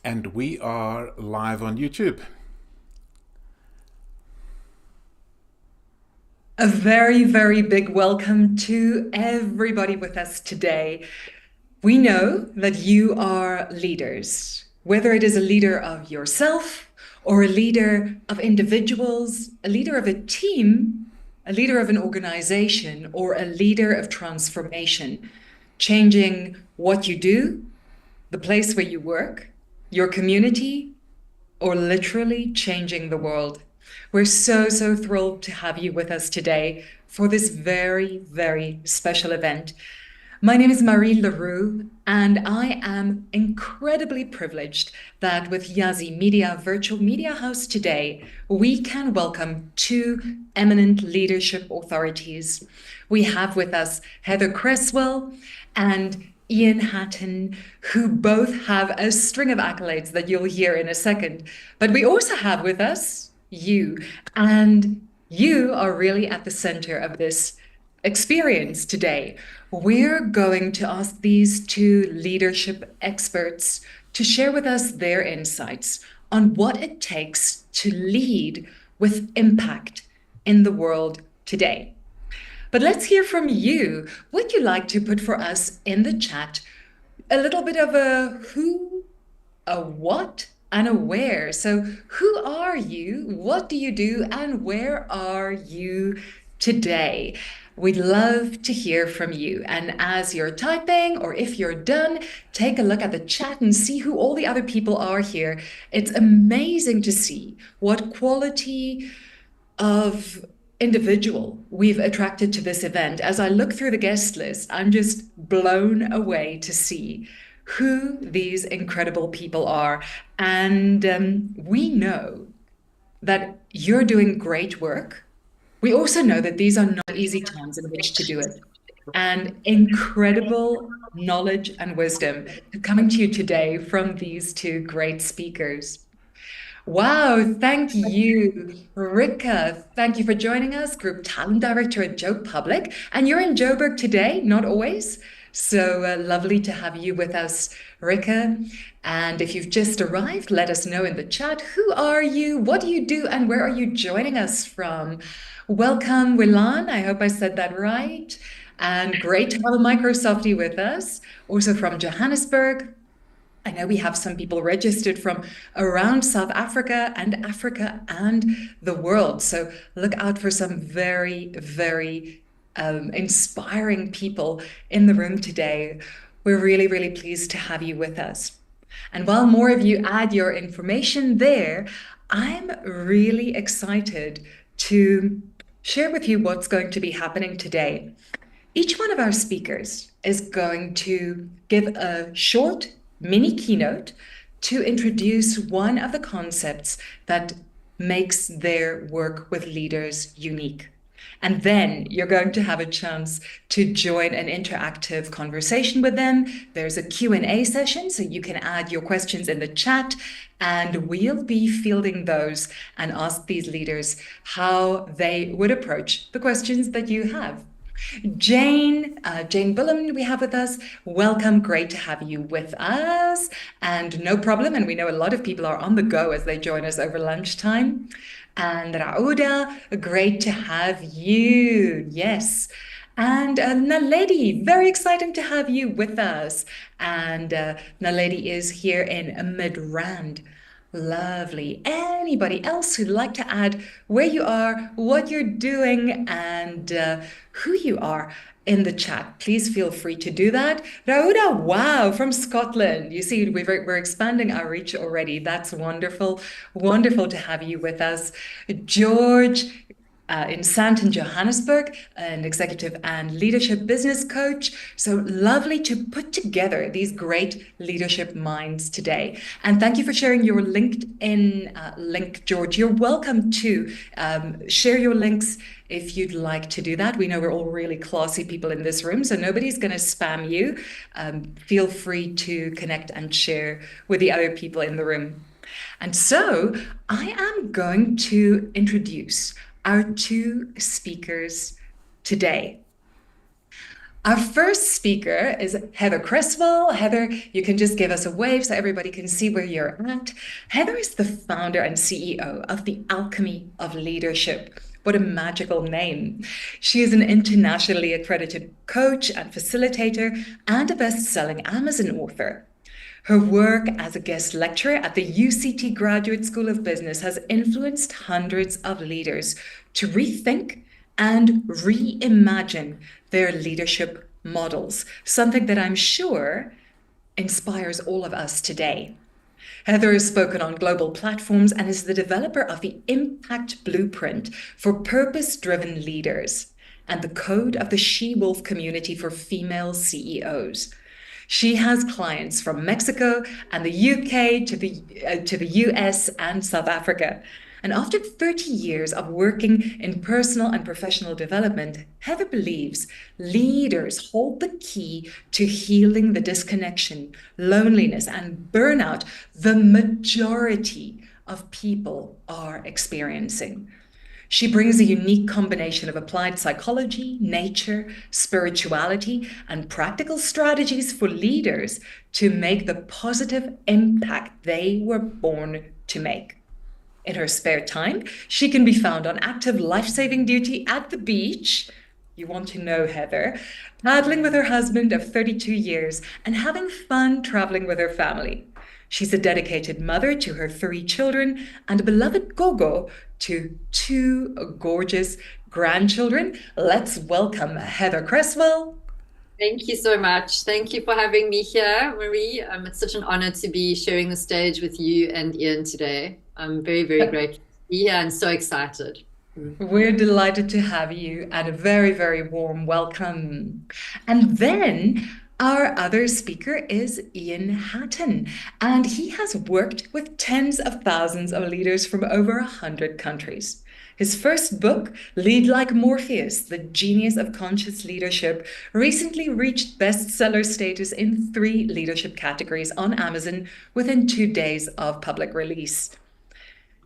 and we are live on YouTube. A very, very big welcome to everybody with us today. We know that you are leaders, whether it is a leader of yourself or a leader of individuals, a leader of a team, a leader of an organization, or a leader of transformation, changing what you do, the place where you work, your community, or literally changing the world. We're so thrilled to have you with us today for this very, very special event. My name is Marie Leroux, and I am incredibly privileged that with Yazi Media Virtual Media House today, we can welcome two eminent leadership authorities. We have with us Heather Cresswell and Ian Hatton, who both have a string of accolades that you'll hear in a second. But we also have with us you, and you are really at the center of this experience today. We're going to ask these two leadership experts to share with us their insights on what it takes to lead with impact in the world today. But let's hear from you. Would you like to put for us in the chat a little bit of a who, a what, and a where? So, who are you? What do you do? And where are you today? We'd love to hear from you. And as you're typing, or if you're done, take a look at the chat and see who all the other people are here. It's amazing to see what quality of individual we've attracted to this event. As I look through the guest list, I'm just blown away to see who these incredible people are. And we know that you're doing great work. We also know that these are not easy times in which to do it. And incredible knowledge and wisdom coming to you today from these two great speakers. Wow, thank you, Rika. Thank you for joining us, Group Talent Director at Joe Public. And you're in Joburg today, not always. So lovely to have you with us, Rika. And if you've just arrived, let us know in the chat. Who are you? What do you do? And where are you joining us from? Welcome, Wilan. I hope I said that right. And great to have a Microsoftie with us, also from Johannesburg. I know we have some people registered from around South Africa and the world. So look out for some very, very inspiring people in the room today. We're really, really pleased to have you with us. And while more of you add your information there, I'm really excited to share with you what's going to be happening today. Each one of our speakers is going to give a short mini keynote to introduce one of the concepts that makes their work with leaders unique. And then you're going to have a chance to join an interactive conversation with them. There's a Q&A session, so you can add your questions in the chat, and we'll be fielding those and ask these leaders how they would approach the questions that you have. Jane Bullen, we have with us. Welcome, great to have you with us. And no problem, and we know a lot of people are on the go as they join us over lunchtime. And Rauda, great to have you. Yes. And Naledi, very exciting to have you with us. And Naledi is here in Midrand. Lovely. Anybody else who'd like to add where you are, what you're doing, and who you are in the chat, please feel free to do that. Rauda, wow, from Scotland. You see, we're expanding our reach already. That's wonderful. Wonderful to have you with us. George, in Santon, Johannesburg, an executive and leadership business coach. So lovely to put together these great leadership minds today. And thank you for sharing your LinkedIn link, George. You're welcome to share your links if you'd like to do that. We know we're all really classy people in this room, so nobody's going to spam you. Feel free to connect and share with the other people in the room. And so I am going to introduce our two speakers today. Our first speaker is Heather Cresswell. Heather, you can just give us a wave so everybody can see where you're at. Heather is the founder and CEO of the Alchemy of Leadership. What a magical name. She is an internationally accredited coach and facilitator and a best-selling Amazon author. Her work as a guest lecturer at the UCT Graduate School of Business has influenced hundreds of leaders to rethink and reimagine their leadership models, something that I'm sure inspires all of us today. Heather has spoken on global platforms and is the developer of the Impact Blueprint for Purpose-Driven Leaders and the Code of the She-Wolf Community for Female CEOs. She has clients from Mexico and the UK to the US and South Africa. And after 30 years of working in personal and professional development, Heather believes leaders hold the key to healing the disconnection, loneliness, and burnout the majority of people are experiencing. She brings a unique combination of applied psychology, nature, spirituality, and practical strategies for leaders to make the positive impact they were born to make. In her spare time, she can be found on active life-saving duty at the beach. You want to know Heather, paddling with her husband of 32 years and having fun traveling with her family. She's a dedicated mother to her 3 children and a beloved gogo to 2 gorgeous grandchildren. Let's welcome Heather Cresswell. Thank you so much. Thank you for having me here, Marie. It's such an honor to be sharing the stage with you and Ian today. I'm very, very grateful to be here and so excited. We're delighted to have you and a very, very warm welcome. And then our other speaker is Ian Hatton, and he has worked with tens of thousands of leaders from over 100 countries. His first book, Lead Like Morpheus, The Genius of Conscious Leadership, recently reached bestseller status in 3 leadership categories on Amazon within 2 days of public release.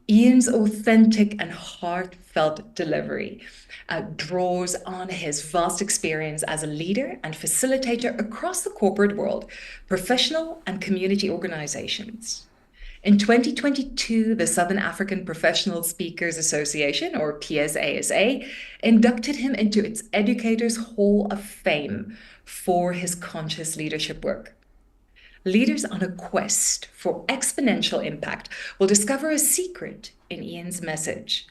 Ian's authentic and heartfelt delivery draws on his vast experience as a leader and facilitator across the corporate world, professional and community organizations. In 2022, the Southern African Professional Speakers Association, or PSASA, inducted him into its Educators Hall of Fame for his conscious leadership work. Leaders on a quest for exponential impact will discover a secret in Ian's message.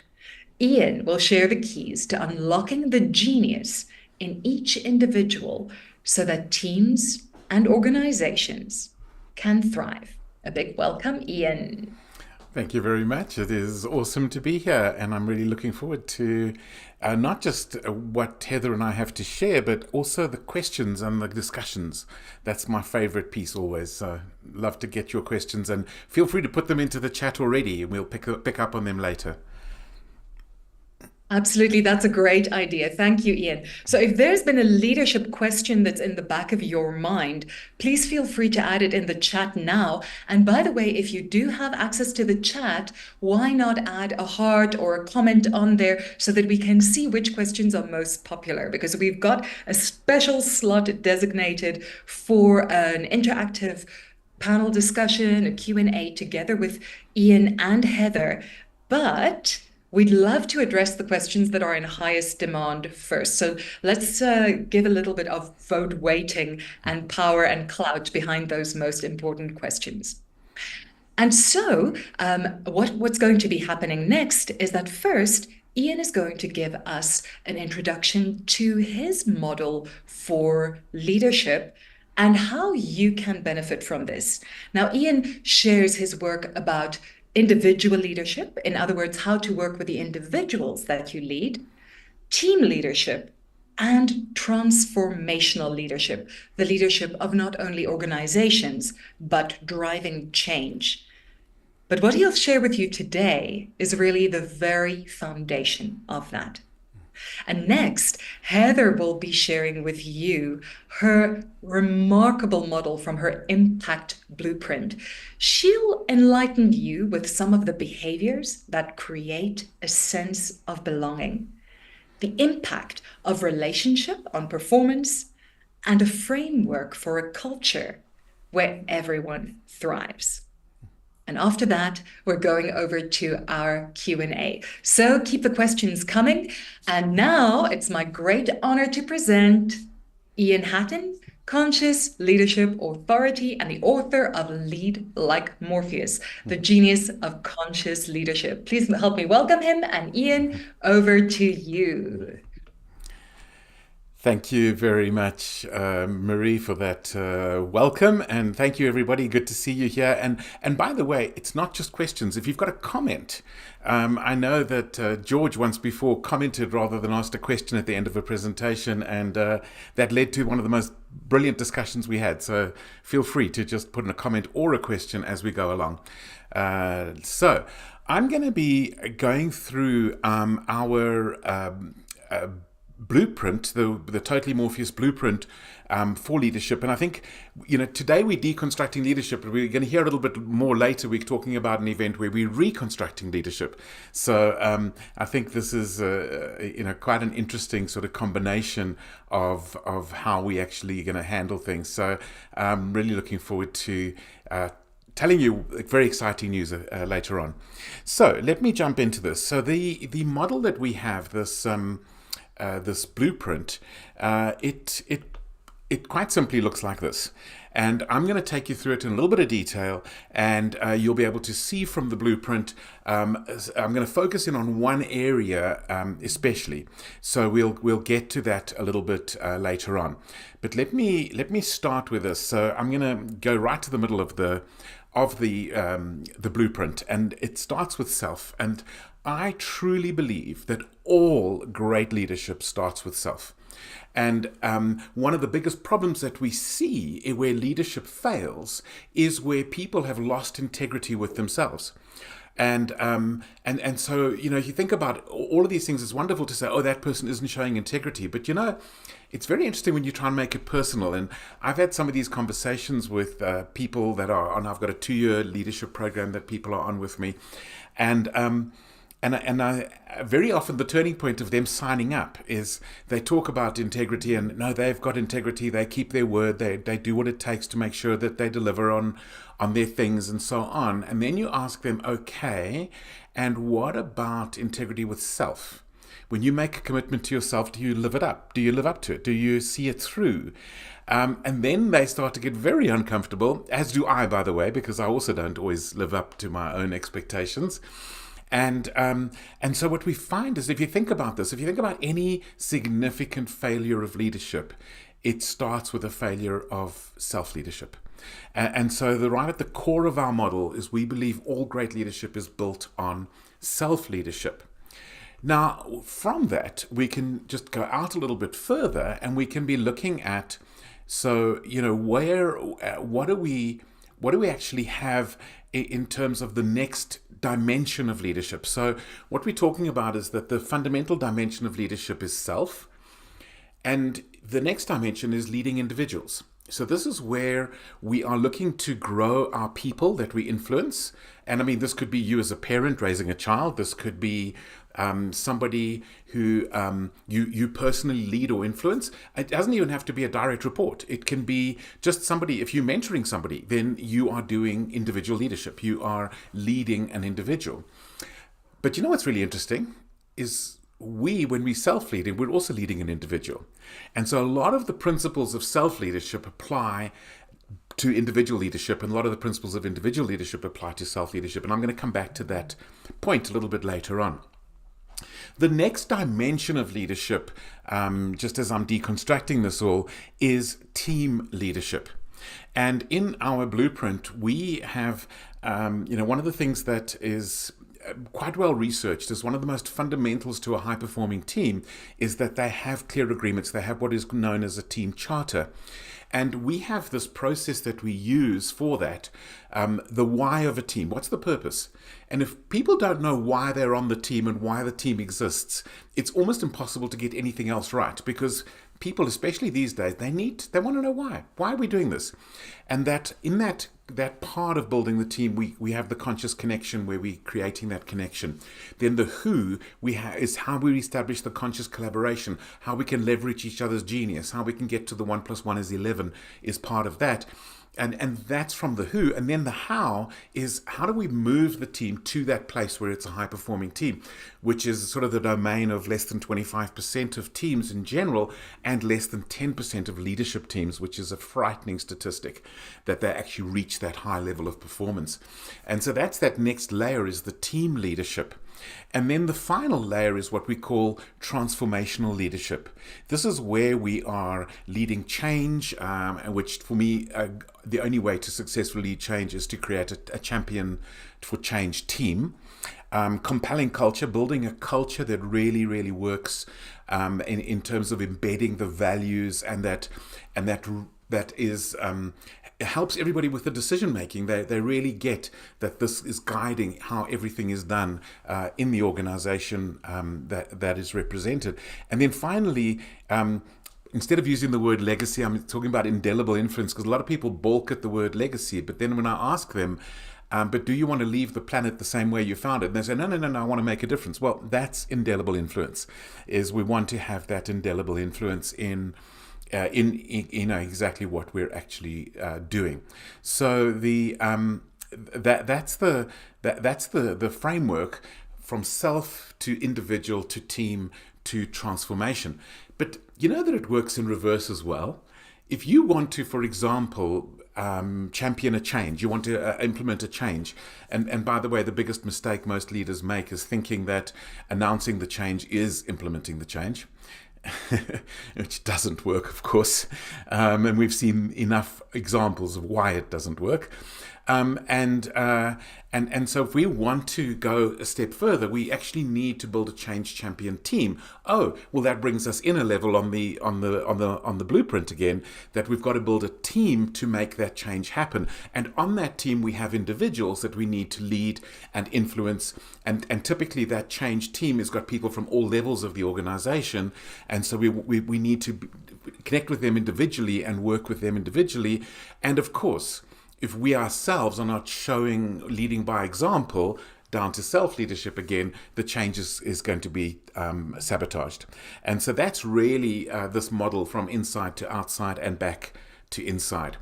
Ian will share the keys to unlocking the genius in each individual so that teams and organizations can thrive. A big welcome, Ian. Thank you very much. It is awesome to be here, and I'm really looking forward to not just what Heather and I have to share, but also the questions and the discussions. That's my favorite piece always. So love to get your questions, and feel free to put them into the chat already, and we'll pick up on them later. Absolutely. That's a great idea. Thank you, Ian. So if there's been a leadership question that's in the back of your mind, please feel free to add it in the chat now. And by the way, if you do have access to the chat, why not add a heart or a comment on there so that we can see which questions are most popular? Because we've got a special slot designated for an interactive panel discussion, a Q&A together with Ian and Heather. But we'd love to address the questions that are in highest demand first. So let's give a little bit of vote weighting and power and clout behind those most important questions. And so what's going to be happening next is that first, Ian is going to give us an introduction to his model for leadership and how you can benefit from this. Now, Ian shares his work about individual leadership, in other words, how to work with the individuals that you lead, team leadership, and transformational leadership, the leadership of not only organizations, but driving change. But what he'll share with you today is really the very foundation of that. And next, Heather will be sharing with you her remarkable model from her Impact Blueprint. She'll enlighten you with some of the behaviors that create a sense of belonging, the impact of relationship on performance, and a framework for a culture where everyone thrives. And after that, we're going over to our Q&A. So keep the questions coming. And now it's my great honor to present Ian Hatton, Conscious Leadership Authority and the author of Lead Like Morpheus, the genius of conscious leadership. Please help me welcome him. And Ian, over to you. Thank you very much, Marie, for that welcome. And thank you, everybody. Good to see you here. And by the way, it's not just questions. If you've got a comment, I know that George once before commented rather than asked a question at the end of a presentation, and that led to one of the most brilliant discussions we had. So feel free to just put in a comment or a question as we go along. So I'm going to be going through our blueprint, the Totally Morpheus blueprint for leadership. And I think, today we're deconstructing leadership. We're going to hear a little bit more later. We're talking about an event where we're reconstructing leadership. So I think this is, quite an interesting sort of combination of how we actually going to handle things. So I'm really looking forward to telling you very exciting news later on. So let me jump into this. So the model that we have, this blueprint, it quite simply looks like this. And I'm going to take you through it in a little bit of detail, and you'll be able to see from the blueprint. I'm going to focus in on one area especially. So we'll get to that a little bit later on. But let me start with this. So I'm going to go right to the middle of the blueprint, and it starts with self. And I truly believe that all great leadership starts with self. And one of the biggest problems that we see where leadership fails is where people have lost integrity with themselves. And so, you think about all of these things, it's wonderful to say, oh, that person isn't showing integrity. But, it's very interesting when you try and make it personal. And I've had some of these conversations with people that are on, I've got a 2-year leadership program that people are on with me. And I very often the turning point of them signing up is they talk about integrity, and no, they've got integrity. They keep their word. They do what it takes to make sure that they deliver on their things and so on. And then you ask them, okay, and what about integrity with self? When you make a commitment to yourself, do you live it up? Do you live up to it? Do you see it through? And then they start to get very uncomfortable, as do I, by the way, because I also don't always live up to my own expectations. And so what we find is, if you think about this, if you think about any significant failure of leadership, it starts with a failure of self-leadership. And so right at the core of our model is we believe all great leadership is built on self-leadership. Now, from that, we can just go out a little bit further, and we can be looking at, so, what do we actually have in terms of the next dimension of leadership? So what we're talking about is that the fundamental dimension of leadership is self, and the next dimension is leading individuals. So this is where we are looking to grow our people that we influence. And I mean, this could be you as a parent raising a child. This could be somebody who you personally lead or influence. It doesn't even have to be a direct report. It can be just somebody. If you're mentoring somebody, then you are doing individual leadership. You are leading an individual. But what's really interesting is when we self-lead, we're also leading an individual. And so a lot of the principles of self-leadership apply to individual leadership, and a lot of the principles of individual leadership apply to self-leadership. And I'm going to come back to that point a little bit later on. The next dimension of leadership, just as I'm deconstructing this all, is team leadership. And in our blueprint, we have, one of the things that is quite well researched is one of the most fundamentals to a high-performing team is that they have clear agreements. They have what is known as a team charter. And we have this process that we use for that, the why of a team. What's the purpose? And if people don't know why they're on the team and why the team exists, it's almost impossible to get anything else right, because people, especially these days, they want to know why. Why are we doing this? And that in that part of building the team, we have the conscious connection where we're creating that connection. Then the who is how we establish the conscious collaboration, how we can leverage each other's genius, how we can get to the 1 + 1 is 11 is part of that. And that's from the who. And then the how is how do we move the team to that place where it's a high-performing team, which is sort of the domain of less than 25% of teams in general and less than 10% of leadership teams, which is a frightening statistic that they actually reach that high level of performance. And so that's that next layer is the team leadership. And then the final layer is what we call transformational leadership. This is where we are leading change, which for me, the only way to successfully lead change is to create a champion for change team. Compelling culture, building a culture that really, really works in terms of embedding the values and that is it helps everybody with the decision making. They really get that this is guiding how everything is done in the organization that is represented. And then finally, instead of using the word legacy, I'm talking about indelible influence, because a lot of people balk at the word legacy. But then when I ask them, but do you want to leave the planet the same way you found it? And they say, no, I want to make a difference. Well, that's indelible influence, is we want to have that indelible influence in exactly what we're actually doing. So that's the framework from self to individual to team to transformation. But you know that it works in reverse as well. If you want to, for example, champion a change, you want to implement a change, and by the way, the biggest mistake most leaders make is thinking that announcing the change is implementing the change. Which doesn't work, of course, and we've seen enough examples of why it doesn't work. And so if we want to go a step further, we actually need to build a change champion team. Oh, well, that brings us in a level on the blueprint again, that we've got to build a team to make that change happen. And on that team, we have individuals that we need to lead and influence. And typically that change team has got people from all levels of the organization. And so we need to connect with them individually and work with them individually. And of course, if we ourselves are not leading by example, down to self-leadership again, the change is going to be sabotaged. And so that's really this model from inside to outside and back to inside.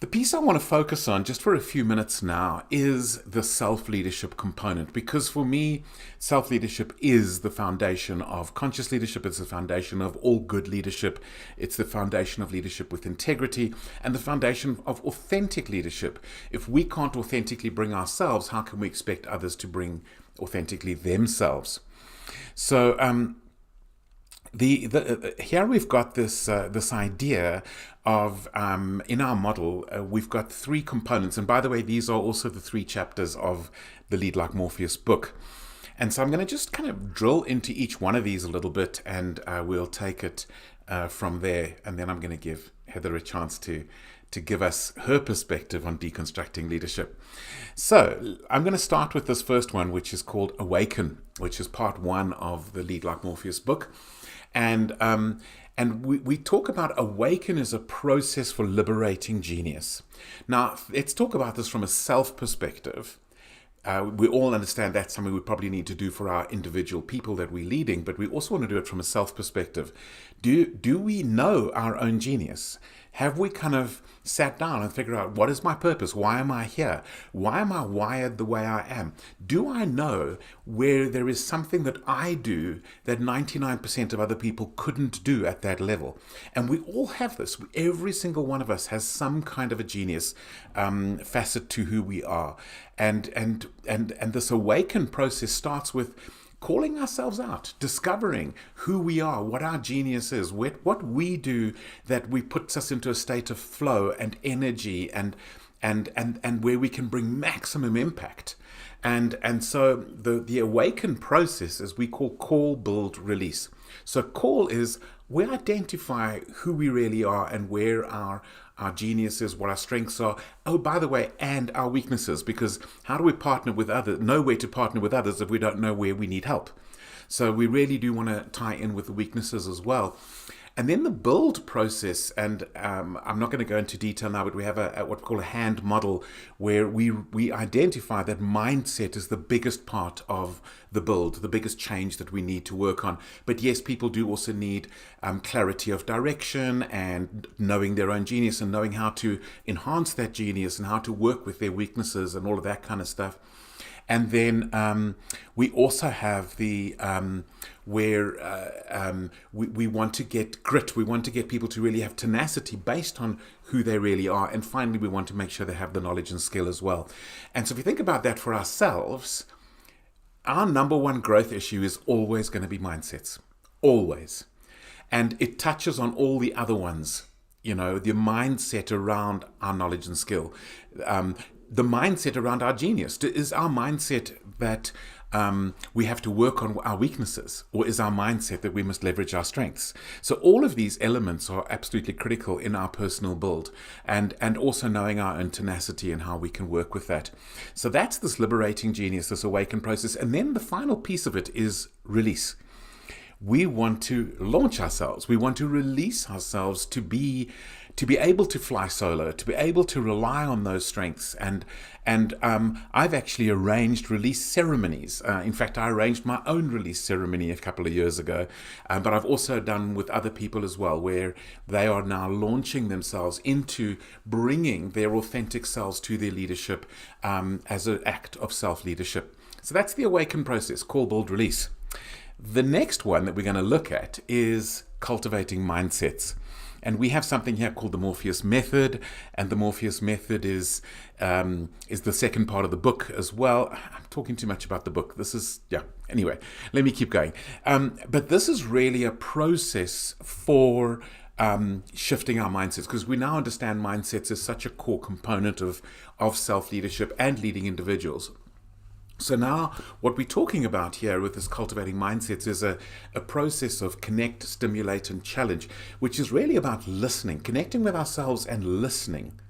The piece I want to focus on just for a few minutes now is the self-leadership component, because for me, self-leadership is the foundation of conscious leadership. It's the foundation of all good leadership. It's the foundation of leadership with integrity and the foundation of authentic leadership. If we can't authentically bring ourselves, how can we expect others to bring authentically themselves? So here we've got this idea of in our model we've got 3 components, and by the way, these are also the 3 chapters of the Lead Like Morpheus book. And so I'm going to just kind of drill into each one of these a little bit, and we'll take it from there. And then I'm going to give Heather a chance to give us her perspective on deconstructing leadership. So I'm going to start with this first one, which is called Awaken, which is part 1 of the Lead Like Morpheus book. And we talk about awaken as a process for liberating genius. Now, let's talk about this from a self perspective. We all understand that's something we probably need to do for our individual people that we're leading, but we also want to do it from a self perspective. Do we know our own genius? Have we kind of sat down and figured out, what is my purpose? Why am I here? Why am I wired the way I am? Do I know where there is something that I do that 99% of other people couldn't do at that level? And we all have this. Every single one of us has some kind of a genius facet to who we are. And this awaken process starts with calling ourselves out, discovering who we are, what our genius is, what we do that we puts us into a state of flow and energy and where we can bring maximum impact. And so the awaken process is we call, build, release. So call is we identify who we really are and where our genius is, what our strengths are. Oh, by the way, and our weaknesses, because how do we partner with others, know where to partner with others if we don't know where we need help? So we really do want to tie in with the weaknesses as well. And then the build process, and I'm not going to go into detail now, but we have what we call a hand model where we identify that mindset is the biggest part of the build, the biggest change that we need to work on. But yes, people do also need clarity of direction and knowing their own genius and knowing how to enhance that genius and how to work with their weaknesses and all of that kind of stuff. And then we also have the where we want to get grit. We want to get people to really have tenacity based on who they really are. And finally, we want to make sure they have the knowledge and skill as well. And so if you think about that for ourselves, our number one growth issue is always going to be mindsets. Always. And it touches on all the other ones. You know, the mindset around our knowledge and skill. The mindset around our genius. Is our mindset that we have to work on our weaknesses, or is our mindset that we must leverage our strengths? So all of these elements are absolutely critical in our personal build, and also knowing our own tenacity and how we can work with that. So that's this liberating genius, this awaken process. And then the final piece of it is release. We want to launch ourselves. We want to release ourselves to be able to fly solo, to be able to rely on those strengths. And I've actually arranged release ceremonies. In fact, I arranged my own release ceremony a couple of years ago, but I've also done with other people as well, where they are now launching themselves into bringing their authentic selves to their leadership as an act of self-leadership. So that's the awaken process, call, build, release. The next one that we're going to look at is cultivating mindsets. And we have something here called the Morpheus method, and the Morpheus method is the second part of the book as well. I'm talking too much about the book. Anyway, let me keep going. But this is really a process for shifting our mindsets, because we now understand mindsets as such a core component of self-leadership and leading individuals. So now what we're talking about here with this cultivating mindsets is a process of connect, stimulate, and challenge, which is really about listening, connecting with ourselves and listening.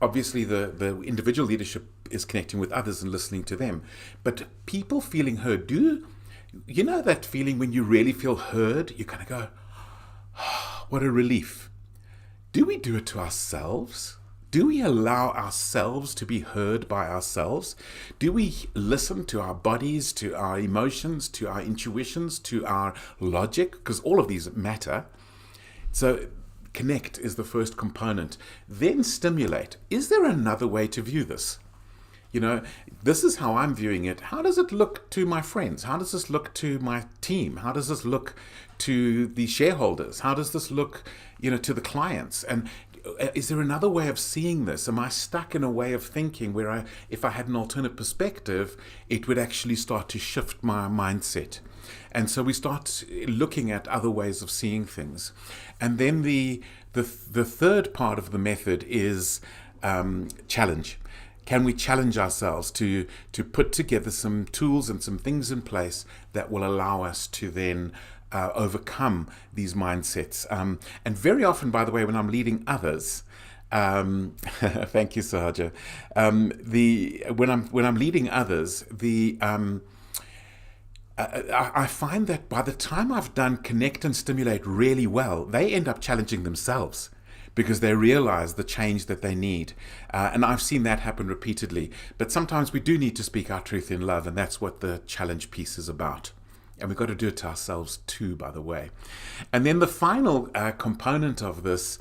Obviously, the individual leadership is connecting with others and listening to them. But people feeling heard, you know that feeling when you really feel heard? You kind of go, oh, what a relief. Do we do it to ourselves? Do we allow ourselves to be heard by ourselves? Do we listen to our bodies, to our emotions, to our intuitions, to our logic? Because all of these matter. So connect is the first component. Then stimulate. Is there another way to view this? You know, this is how I'm viewing it. How does it look to my friends? How does this look to my team? How does this look to the shareholders? How does this look, to the clients? And is there another way of seeing this? Am I stuck in a way of thinking where if I had an alternate perspective, it would actually start to shift my mindset? And so we start looking at other ways of seeing things. And then the third part of the method is challenge. Can we challenge ourselves to put together some tools and some things in place that will allow us to then overcome these mindsets? And very often, by the way, when I'm leading others, thank you, Sahaja. When I'm leading others, I find that by the time I've done connect and stimulate really well, they end up challenging themselves, because they realize the change that they need. And I've seen that happen repeatedly. But sometimes we do need to speak our truth in love, and that's what the challenge piece is about. And we've got to do it to ourselves too, by the way. And then the final component of this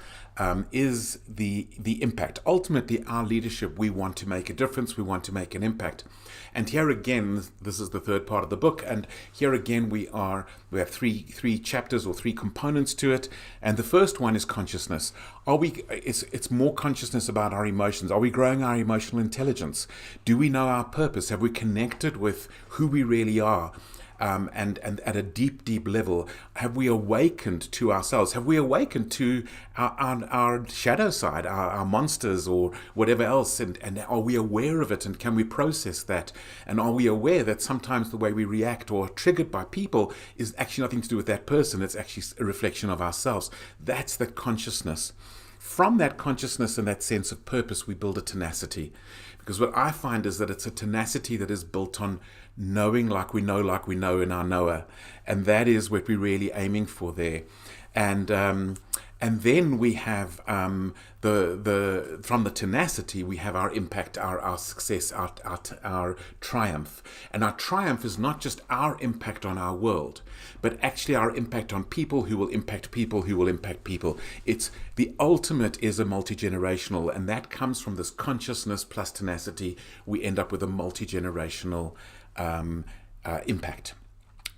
is the impact. Ultimately, our leadership, we want to make a difference. We want to make an impact. And here again, this is the third part of the book. And here again, we have three chapters or three components to it. And the first one is consciousness. It's more consciousness about our emotions. Are we growing our emotional intelligence? Do we know our purpose? Have we connected with who we really are? And at a deep, deep level, have we awakened to ourselves? Have we awakened to our shadow side, our monsters or whatever else? And are we aware of it? And can we process that? And are we aware that sometimes the way we react or are triggered by people is actually nothing to do with that person? It's actually a reflection of ourselves. That's the consciousness. From that consciousness and that sense of purpose, we build a tenacity. Because what I find is that it's a tenacity that is built on knowing like we know in our knower. And that is what we're really aiming for there. And then we have the from the tenacity, we have our impact, our success, our triumph. And our triumph is not just our impact on our world, but actually our impact on people who will impact people who will impact people. It's the ultimate is a multi-generational, and that comes from this consciousness plus tenacity. We end up with a multi-generational impact.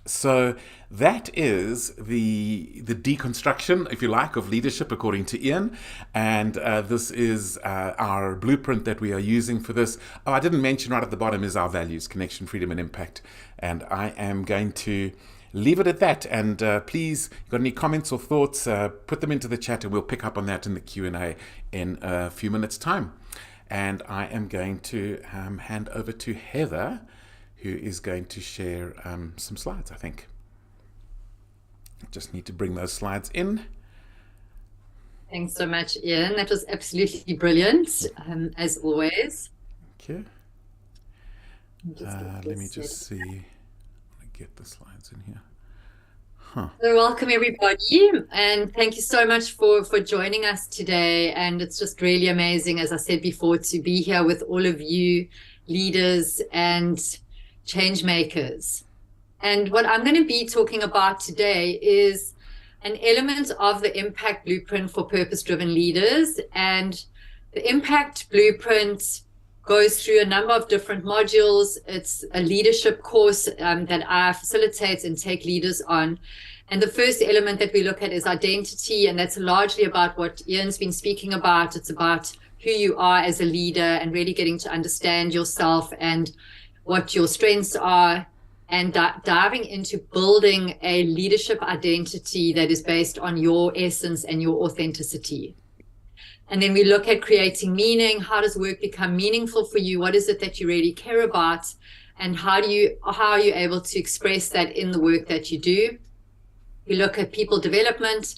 So that is the deconstruction, if you like, of leadership according to Ian. And this is our blueprint that we are using for this. Oh, I didn't mention right at the bottom is our values: connection, freedom, and impact. And I am going to leave it at that. And please, if you've got any comments or thoughts, put them into the chat and we'll pick up on that in the Q&A in a few minutes' time. And I am going to hand over to Heather, who is going to share some slides, I think. Just need to bring those slides in. Thanks so much, Ian. That was absolutely brilliant, as always. Okay. Let me just see. I want to get the slides in here. So welcome, everybody, and thank you so much for joining us today. And it's just really amazing, as I said before, to be here with all of you leaders and change makers. And what I'm going to be talking about today is an element of the impact blueprint for purpose-driven leaders. And the impact blueprint goes through a number of different modules. It's a leadership course that I facilitate and take leaders on. And the first element that we look at is identity, and that's largely about what Ian's been speaking about. It's about who you are as a leader and really getting to understand yourself and what your strengths are, and diving into building a leadership identity that is based on your essence and your authenticity. And then we look at creating meaning. How does work become meaningful for you? What is it that you really care about? And how are you able to express that in the work that you do? We look at people development.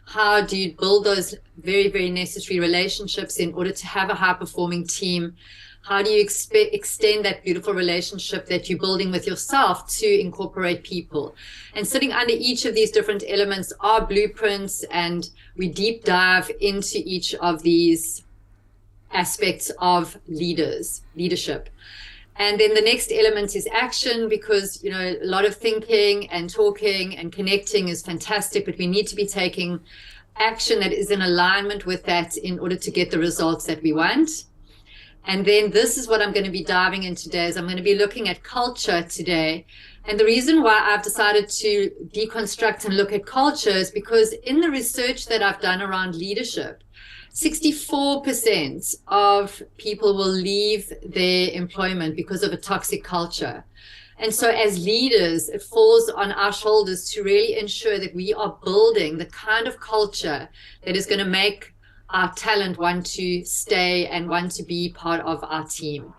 How do you build those very, very necessary relationships in order to have a high-performing team? How do you extend that beautiful relationship that you're building with yourself to incorporate people? And sitting under each of these different elements are blueprints, and we deep dive into each of these aspects of leadership. And then the next element is action, because, a lot of thinking and talking and connecting is fantastic, but we need to be taking action that is in alignment with that in order to get the results that we want. And then this is what I'm going to be diving in today, is I'm going to be looking at culture today. And the reason why I've decided to deconstruct and look at culture is because in the research that I've done around leadership, 64% of people will leave their employment because of a toxic culture. And so as leaders, it falls on our shoulders to really ensure that we are building the kind of culture that is going to make our talent want to stay and want to be part of our team.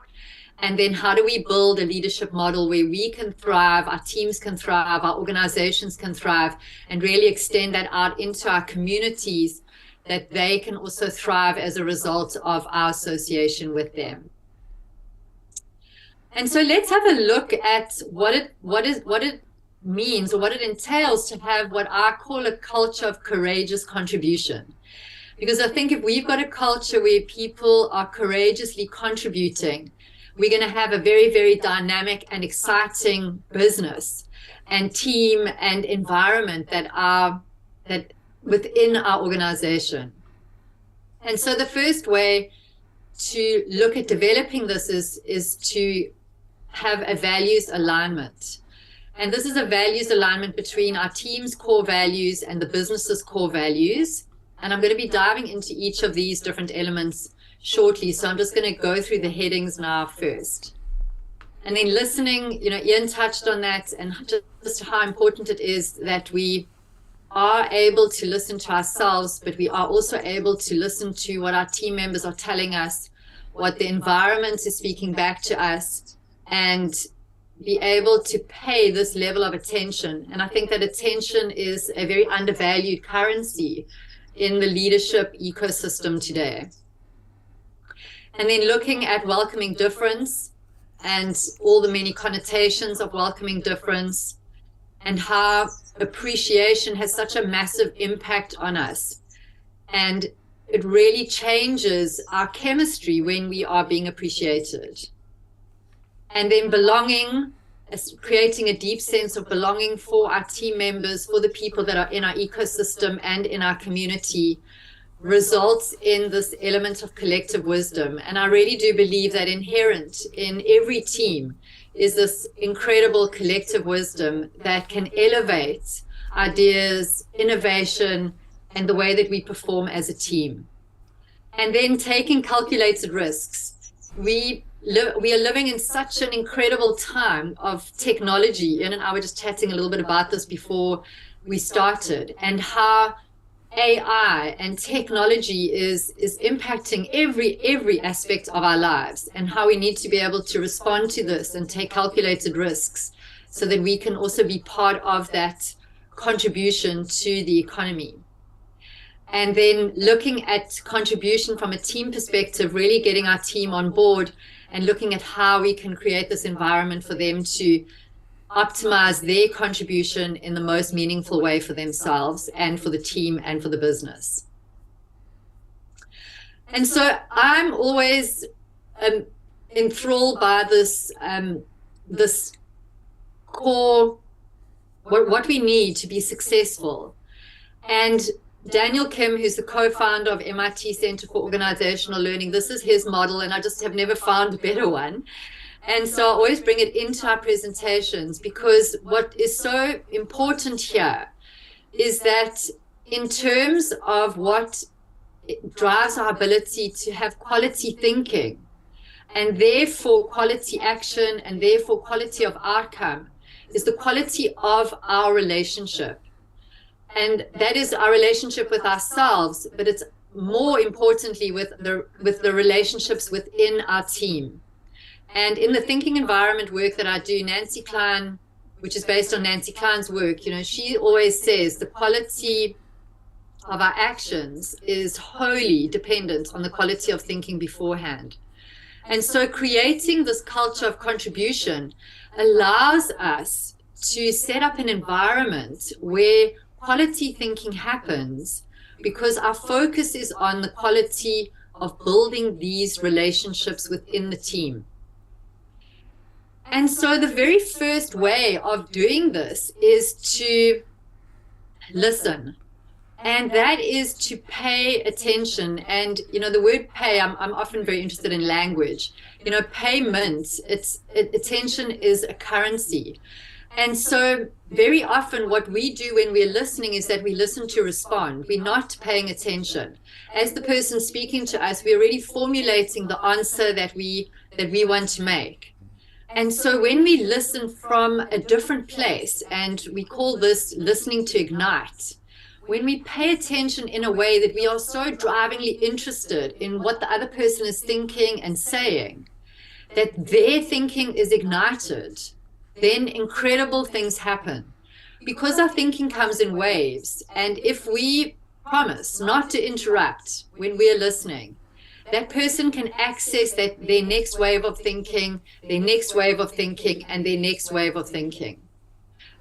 And then how do we build a leadership model where we can thrive, our teams can thrive, our organizations can thrive, and really extend that out into our communities, that they can also thrive as a result of our association with them. And so let's have a look at what it means, or what it entails to have what I call a culture of courageous contribution. Because I think if we've got a culture where people are courageously contributing, we're going to have a very, very dynamic and exciting business and team and environment that within our organization. And so the first way to look at developing this is to have a values alignment. And this is a values alignment between our team's core values and the business's core values. And I'm going to be diving into each of these different elements shortly. So I'm just going to go through the headings now first. And then listening, Ian touched on that, and just how important it is that we are able to listen to ourselves, but we are also able to listen to what our team members are telling us, what the environment is speaking back to us, and be able to pay this level of attention. And I think that attention is a very undervalued currency in the leadership ecosystem today. And then looking at welcoming difference and all the many connotations of welcoming difference, and how appreciation has such a massive impact on us. And it really changes our chemistry when we are being appreciated. And then belonging, creating a deep sense of belonging for our team members, for the people that are in our ecosystem and in our community, results in this element of collective wisdom. And I really do believe that inherent in every team is this incredible collective wisdom that can elevate ideas, innovation, and the way that we perform as a team. And then taking calculated risks. We are living in such an incredible time of technology. Ian and I were just chatting a little bit about this before we started, and how AI and technology is impacting every aspect of our lives, and how we need to be able to respond to this and take calculated risks so that we can also be part of that contribution to the economy. And then looking at contribution from a team perspective, really getting our team on board and looking at how we can create this environment for them to optimize their contribution in the most meaningful way for themselves and for the team and for the business. And so I'm always enthralled by this core, what we need to be successful. And Daniel Kim, who's the co-founder of MIT Center for Organizational Learning, this is his model, and I just have never found a better one. And so I always bring it into our presentations, because what is so important here is that in terms of what drives our ability to have quality thinking, and therefore quality action, and therefore quality of outcome, is the quality of our relationship. And that is our relationship with ourselves, but it's more importantly with the relationships within our team. And in the thinking environment work that I do, Nancy Klein, which is based on Nancy Klein's work, she always says the quality of our actions is wholly dependent on the quality of thinking beforehand. And so creating this culture of contribution allows us to set up an environment where quality thinking happens, because our focus is on the quality of building these relationships within the team. And so the very first way of doing this is to listen. And that is to pay attention. And, the word pay, I'm often very interested in language. Payment, attention is a currency. And so very often what we do when we're listening is that we listen to respond. We're not paying attention. As the person speaking to us, we're already formulating the answer that we want to make. And so when we listen from a different place, and we call this listening to ignite, when we pay attention in a way that we are so drivingly interested in what the other person is thinking and saying, that their thinking is ignited, then incredible things happen. Because our thinking comes in waves, and if we promise not to interrupt when we're listening, that person can access their next wave of thinking, their next wave of thinking, and their next wave of thinking.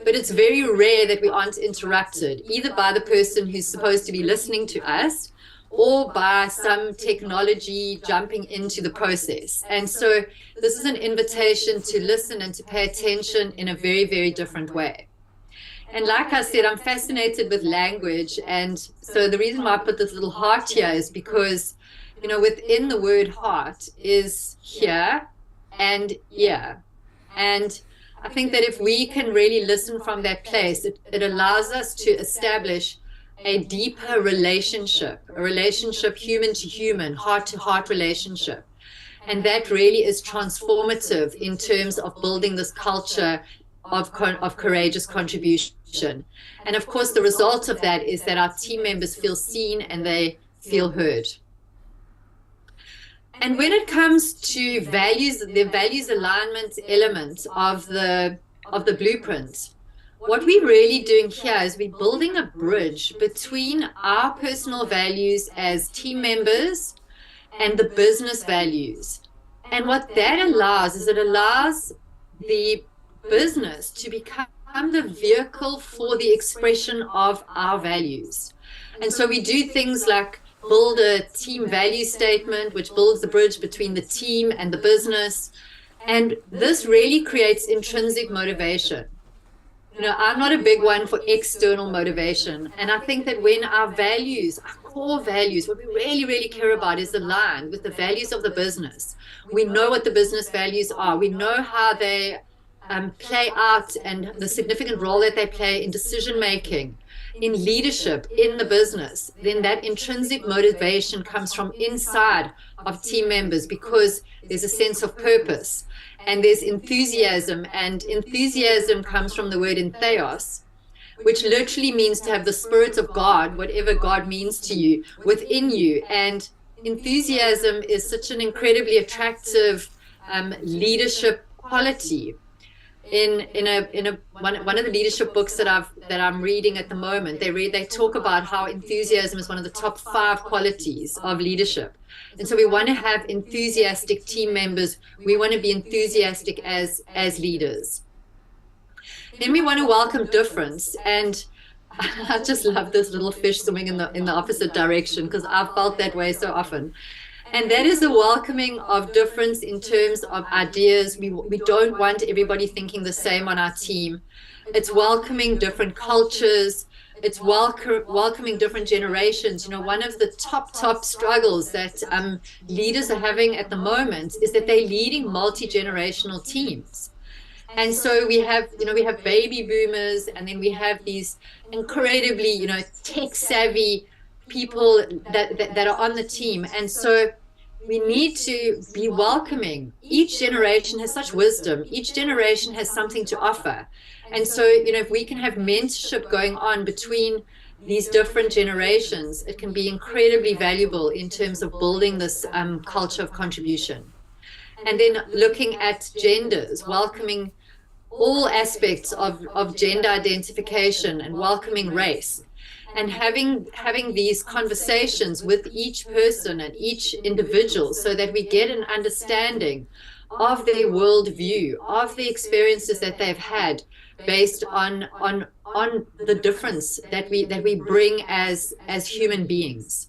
But it's very rare that we aren't interrupted, either by the person who's supposed to be listening to us, or by some technology jumping into the process. And so this is an invitation to listen and to pay attention in a very, very different way. And like I said, I'm fascinated with language. And so the reason why I put this little heart here is because, within the word heart is hear and ear. And I think that if we can really listen from that place, it allows us to establish a deeper relationship, a relationship human to human, heart to heart relationship. And that really is transformative in terms of building this culture of courageous contribution. And of course, the result of that is that our team members feel seen and they feel heard. And when it comes to values, the values alignment element of the blueprint, what we're really doing here is we're building a bridge between our personal values as team members and the business values. And what that allows is it allows the business to become become the vehicle for the expression of our values. And so we do things like build a team value statement, which builds the bridge between the team and the business. And this really creates intrinsic motivation. I'm not a big one for external motivation. And I think that when our values, our core values, what we really, really care about is aligned with the values of the business. We know what the business values are. We know how they play out and the significant role that they play in decision making, in leadership, in the business. Then that intrinsic motivation comes from inside of team members because there's a sense of purpose. And there's enthusiasm, and enthusiasm comes from the word entheos, which literally means to have the Spirit of God, whatever God means to you, within you. And enthusiasm is such an incredibly attractive leadership quality. In one of the leadership books that I'm reading at the moment, they talk about how enthusiasm is one of the top 5 qualities of leadership. And so we want to have enthusiastic team members. We want to be enthusiastic as leaders. Then we want to welcome difference. And I just love this little fish swimming in the opposite direction, because I've felt that way so often. And that is the welcoming of difference in terms of ideas. We don't want everybody thinking the same on our team. It's welcoming different cultures. It's welcoming different generations. One of the top struggles that leaders are having at the moment is that they're leading multi-generational teams. And so we have baby boomers, and then we have these incredibly, tech savvy people that are on the team. And so we need to be welcoming. Each generation has such wisdom. Each generation has something to offer. And so, if we can have mentorship going on between these different generations, it can be incredibly valuable in terms of building this culture of contribution. And then looking at genders, welcoming all aspects of gender identification and welcoming race. And having these conversations with each person and each individual so that we get an understanding of their worldview, of the experiences that they've had, based on the difference that we bring as human beings.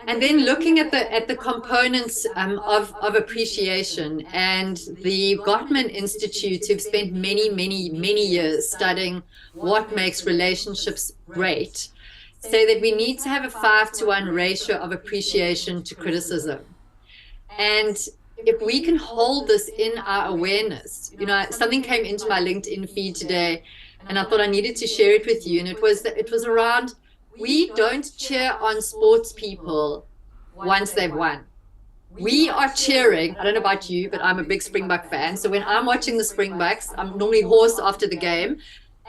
And then looking at the components of appreciation, and the Gottman Institute, who've spent many years studying what makes relationships great, say that we need to have a 5-to-1 ratio of appreciation to criticism. And if we can hold this in our awareness, something came into my LinkedIn feed today, and I thought I needed to share it with you. And it was around, we don't cheer on sports people once they've won. We are cheering. I don't know about you, but I'm a big Springbok fan. So when I'm watching the Springboks, I'm normally hoarse after the game,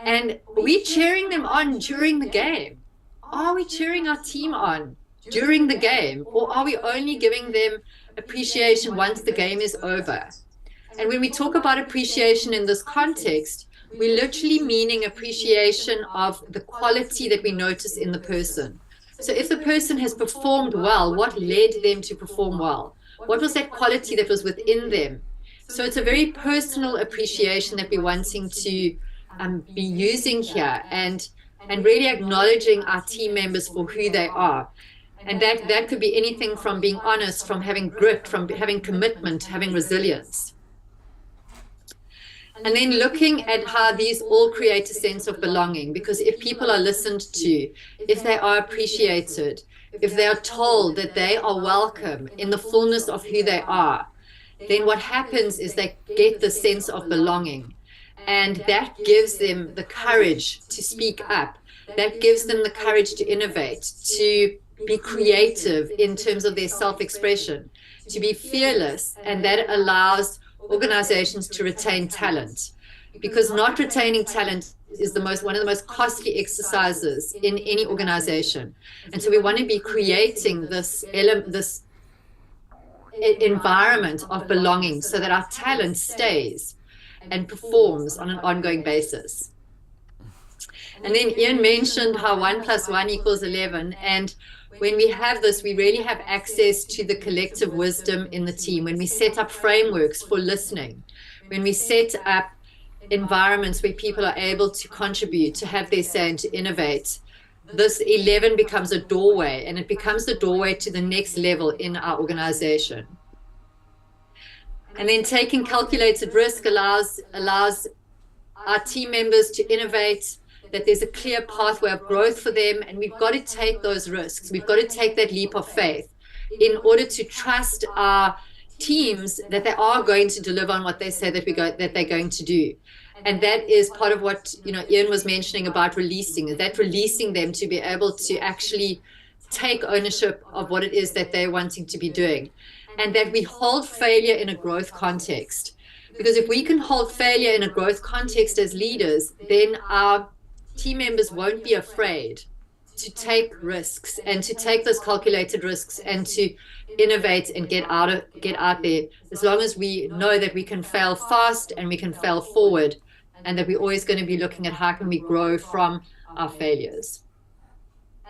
and we're cheering them on during the game. Are we cheering our team on during the game, or are we only giving them appreciation once the game is over? And when we talk about appreciation in this context, we're literally meaning appreciation of the quality that we notice in the person. So if the person has performed well, what led them to perform well? What was that quality that was within them? So it's a very personal appreciation that we're wanting to be using here, and really acknowledging our team members for who they are. And that could be anything from being honest, from having grit, from having commitment, having resilience. And then looking at how these all create a sense of belonging, because if people are listened to, if they are appreciated, if they are told that they are welcome in the fullness of who they are, then what happens is they get the sense of belonging. And that gives them the courage to speak up. That gives them the courage to innovate, to be creative in terms of their self-expression, to be fearless. And that allows organizations to retain talent, because not retaining talent is one of the most costly exercises in any organization. And so we want to be creating this environment of belonging so that our talent stays and performs on an ongoing basis. And then Ian mentioned how 1 + 1 = 11. And when we have this, we really have access to the collective wisdom in the team. When we set up frameworks for listening, when we set up environments where people are able to contribute, to have their say, and to innovate, this 11 becomes a doorway, and it becomes the doorway to the next level in our organization. And then taking calculated risk allows our team members to innovate, that there's a clear pathway of growth for them, and we've got to take those risks. We've got to take that leap of faith in order to trust our teams that they are going to deliver on what they say that they're going to do. And that is part of what, Ian was mentioning about releasing them to be able to actually take ownership of what it is that they're wanting to be doing, and that we hold failure in a growth context. Because if we can hold failure in a growth context as leaders, then our team members won't be afraid to take risks and to take those calculated risks and to innovate and get out there, as long as we know that we can fail fast and we can fail forward, and that we're always going to be looking at how can we grow from our failures.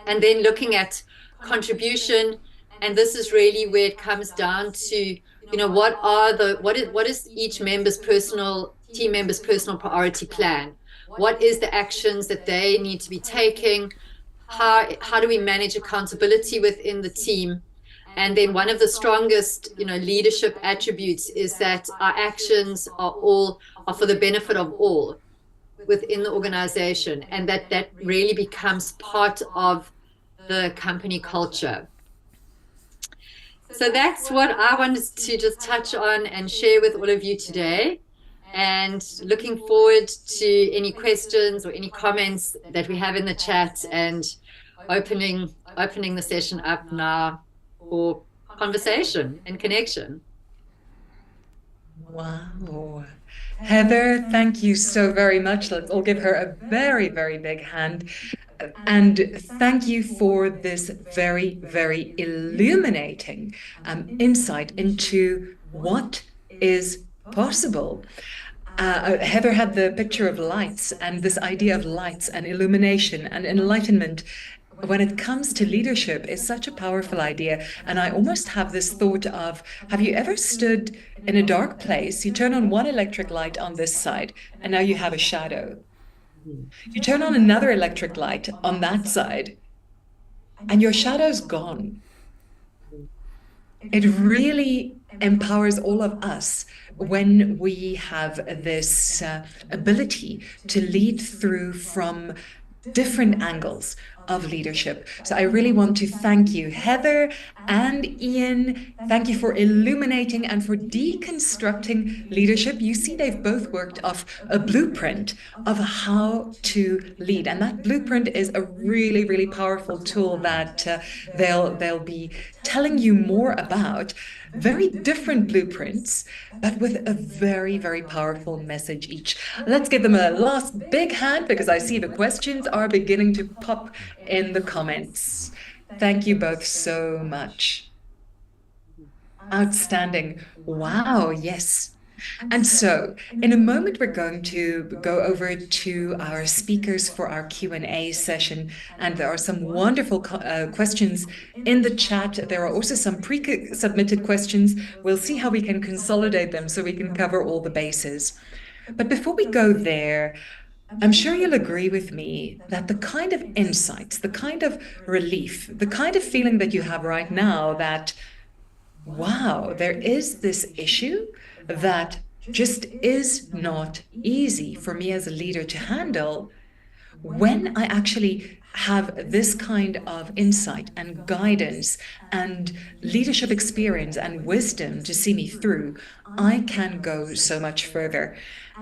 And then looking at contribution, and this is really where it comes down to, what is each team member's personal priority plan? What is the actions that they need to be taking? How do we manage accountability within the team? And then one of the strongest, leadership attributes is that our actions are for the benefit of all within the organization, and that really becomes part of the company culture. So that's what I wanted to just touch on and share with all of you today. And looking forward to any questions or any comments that we have in the chat, and opening the session up now for conversation and connection. Wow. Heather, thank you so very much. Let's all give her a very, very big hand. And thank you for this very, very illuminating insight into what is possible. Heather had the picture of lights, and this idea of lights and illumination and enlightenment when it comes to leadership is such a powerful idea. And I almost have this thought of, have you ever stood in a dark place? You turn on one electric light on this side, and now you have a shadow. You turn on another electric light on that side, and your shadow's gone. It really empowers all of us when we have this ability to lead through from different angles of leadership. So I really want to thank you, Heather and Ian. Thank you for illuminating and for deconstructing leadership. You see, they've both worked off a blueprint of how to lead. And that blueprint is a really, really powerful tool that they'll be telling you more about. Very different blueprints, but with a very, very powerful message each. Let's give them a last big hand, because I see the questions are beginning to pop in the comments. Thank you both so much. Outstanding. Wow, yes. And so in a moment, we're going to go over to our speakers for our Q&A session. And there are some wonderful questions in the chat. There are also some pre-submitted questions. We'll see how we can consolidate them so we can cover all the bases. But before we go there, I'm sure you'll agree with me that the kind of insights, the kind of relief, the kind of feeling that you have right now that, wow, there is this issue that just is not easy for me as a leader to handle. When I actually have this kind of insight and guidance and leadership experience and wisdom to see me through, I can go so much further.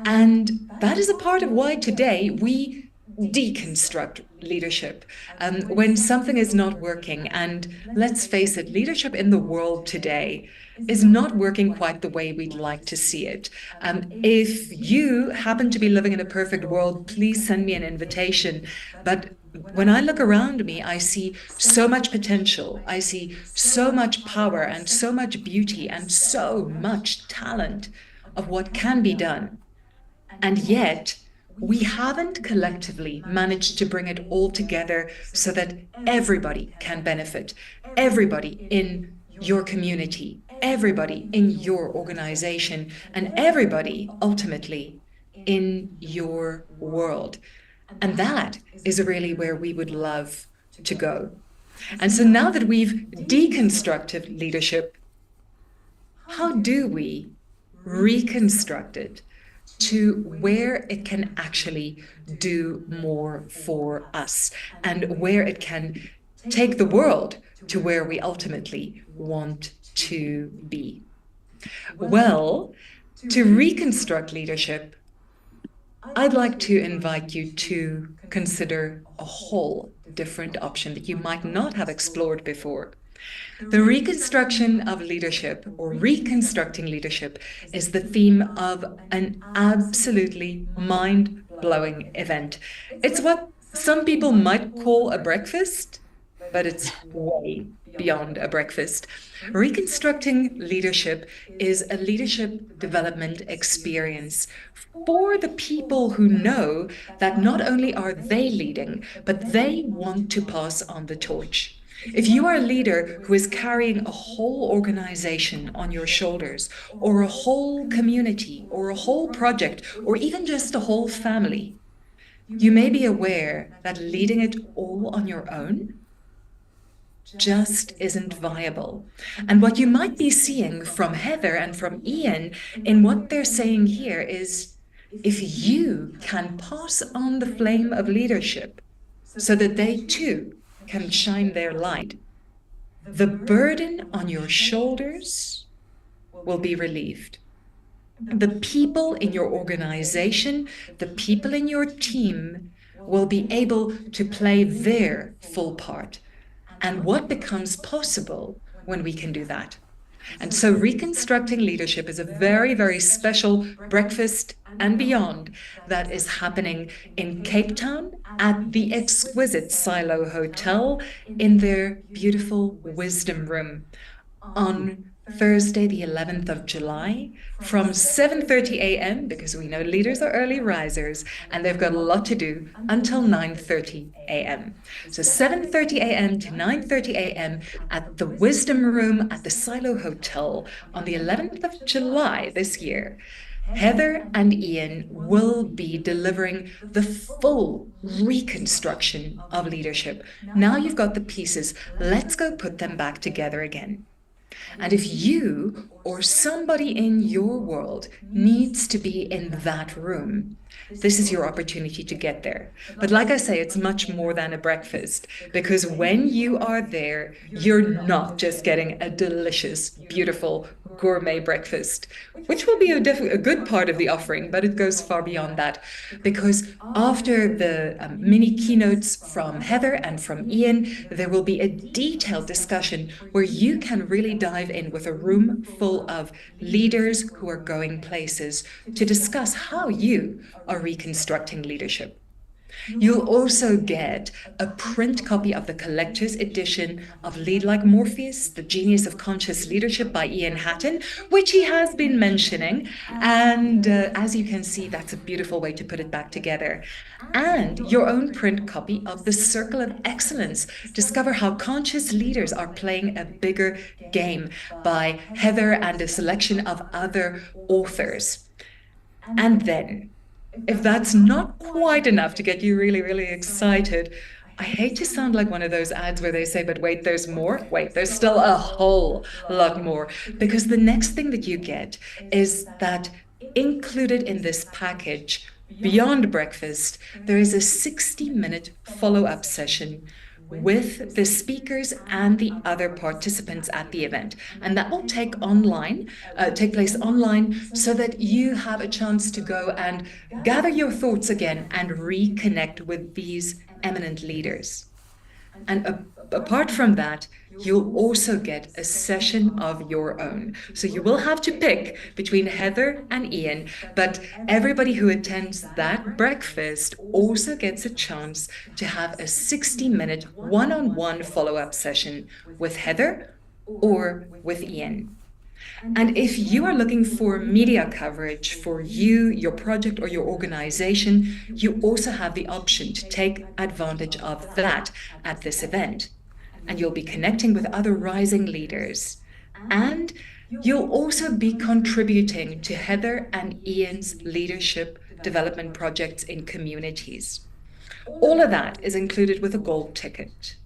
And that is a part of why today we deconstruct leadership when something is not working. And let's face it, leadership in the world today is not working quite the way we'd like to see it. If you happen to be living in a perfect world, please send me an invitation. But when I look around me, I see so much potential. I see so much power and so much beauty and so much talent of what can be done. And yet, we haven't collectively managed to bring it all together so that everybody can benefit. Everybody in your community, everybody in your organization, and everybody ultimately in your world. And that is really where we would love to go. And so now that we've deconstructed leadership, how do we reconstruct it to where it can actually do more for us and where it can take the world to where we ultimately want to be? Well, to reconstruct leadership, I'd like to invite you to consider a whole different option that you might not have explored before. The reconstruction of leadership, or reconstructing leadership, is the theme of an absolutely mind-blowing event. It's what some people might call a breakfast, but it's way beyond a breakfast. Reconstructing leadership is a leadership development experience for the people who know that not only are they leading, but they want to pass on the torch. If you are a leader who is carrying a whole organization on your shoulders, or a whole community, or a whole project, or even just a whole family, you may be aware that leading it all on your own just isn't viable. And what you might be seeing from Heather and from Ian in what they're saying here is, if you can pass on the flame of leadership so that they too can shine their light, the burden on your shoulders will be relieved. The people in your organization, the people in your team will be able to play their full part. And what becomes possible when we can do that? And so reconstructing leadership is a very, very special breakfast and beyond that is happening in Cape Town at the exquisite Silo Hotel in their beautiful Wisdom Room on Thursday, the 11th of July, from 7:30 a.m., because we know leaders are early risers and they've got a lot to do, until 9:30 a.m. So 7:30 a.m. to 9:30 a.m. at the Wisdom Room at the Silo Hotel on the 11th of July this year. Heather and Ian will be delivering the full reconstruction of leadership. Now you've got the pieces, let's go put them back together again. And if you or somebody in your world needs to be in that room, this is your opportunity to get there. But like I say, it's much more than a breakfast, because when you are there, you're not just getting a delicious, beautiful, gourmet breakfast, which will be a good part of the offering, but it goes far beyond that. Because after the mini keynotes from Heather and from Ian, there will be a detailed discussion where you can really dive in with a room full of leaders who are going places to discuss how you are reconstructing leadership. You'll also get a print copy of the collector's edition of Like Morpheus, The Genius of Conscious Leadership by Ian Hatton, which he has been mentioning. And as you can see, that's a beautiful way to put it back together. And your own print copy of The Circle of Excellence. Discover how conscious leaders are playing a bigger game by Heather and a selection of other authors. And then, if that's not quite enough to get you really, really excited, I hate to sound like one of those ads where they say, but wait, there's more. Wait, there's still a whole lot more. Because the next thing that you get is that included in this package, beyond breakfast, there is a 60-minute follow-up session with the speakers and the other participants at the event. And that will take place online, so that you have a chance to go and gather your thoughts again and reconnect with these eminent leaders. And apart from that, you'll also get a session of your own. So you will have to pick between Heather and Ian, but everybody who attends that breakfast also gets a chance to have a 60-minute one-on-one follow-up session with Heather or with Ian. And if you are looking for media coverage for you, your project, or your organization, you also have the option to take advantage of that at this event. And you'll be connecting with other rising leaders. And you'll also be contributing to Heather and Ian's leadership development projects in communities. All of that is included with a gold ticket.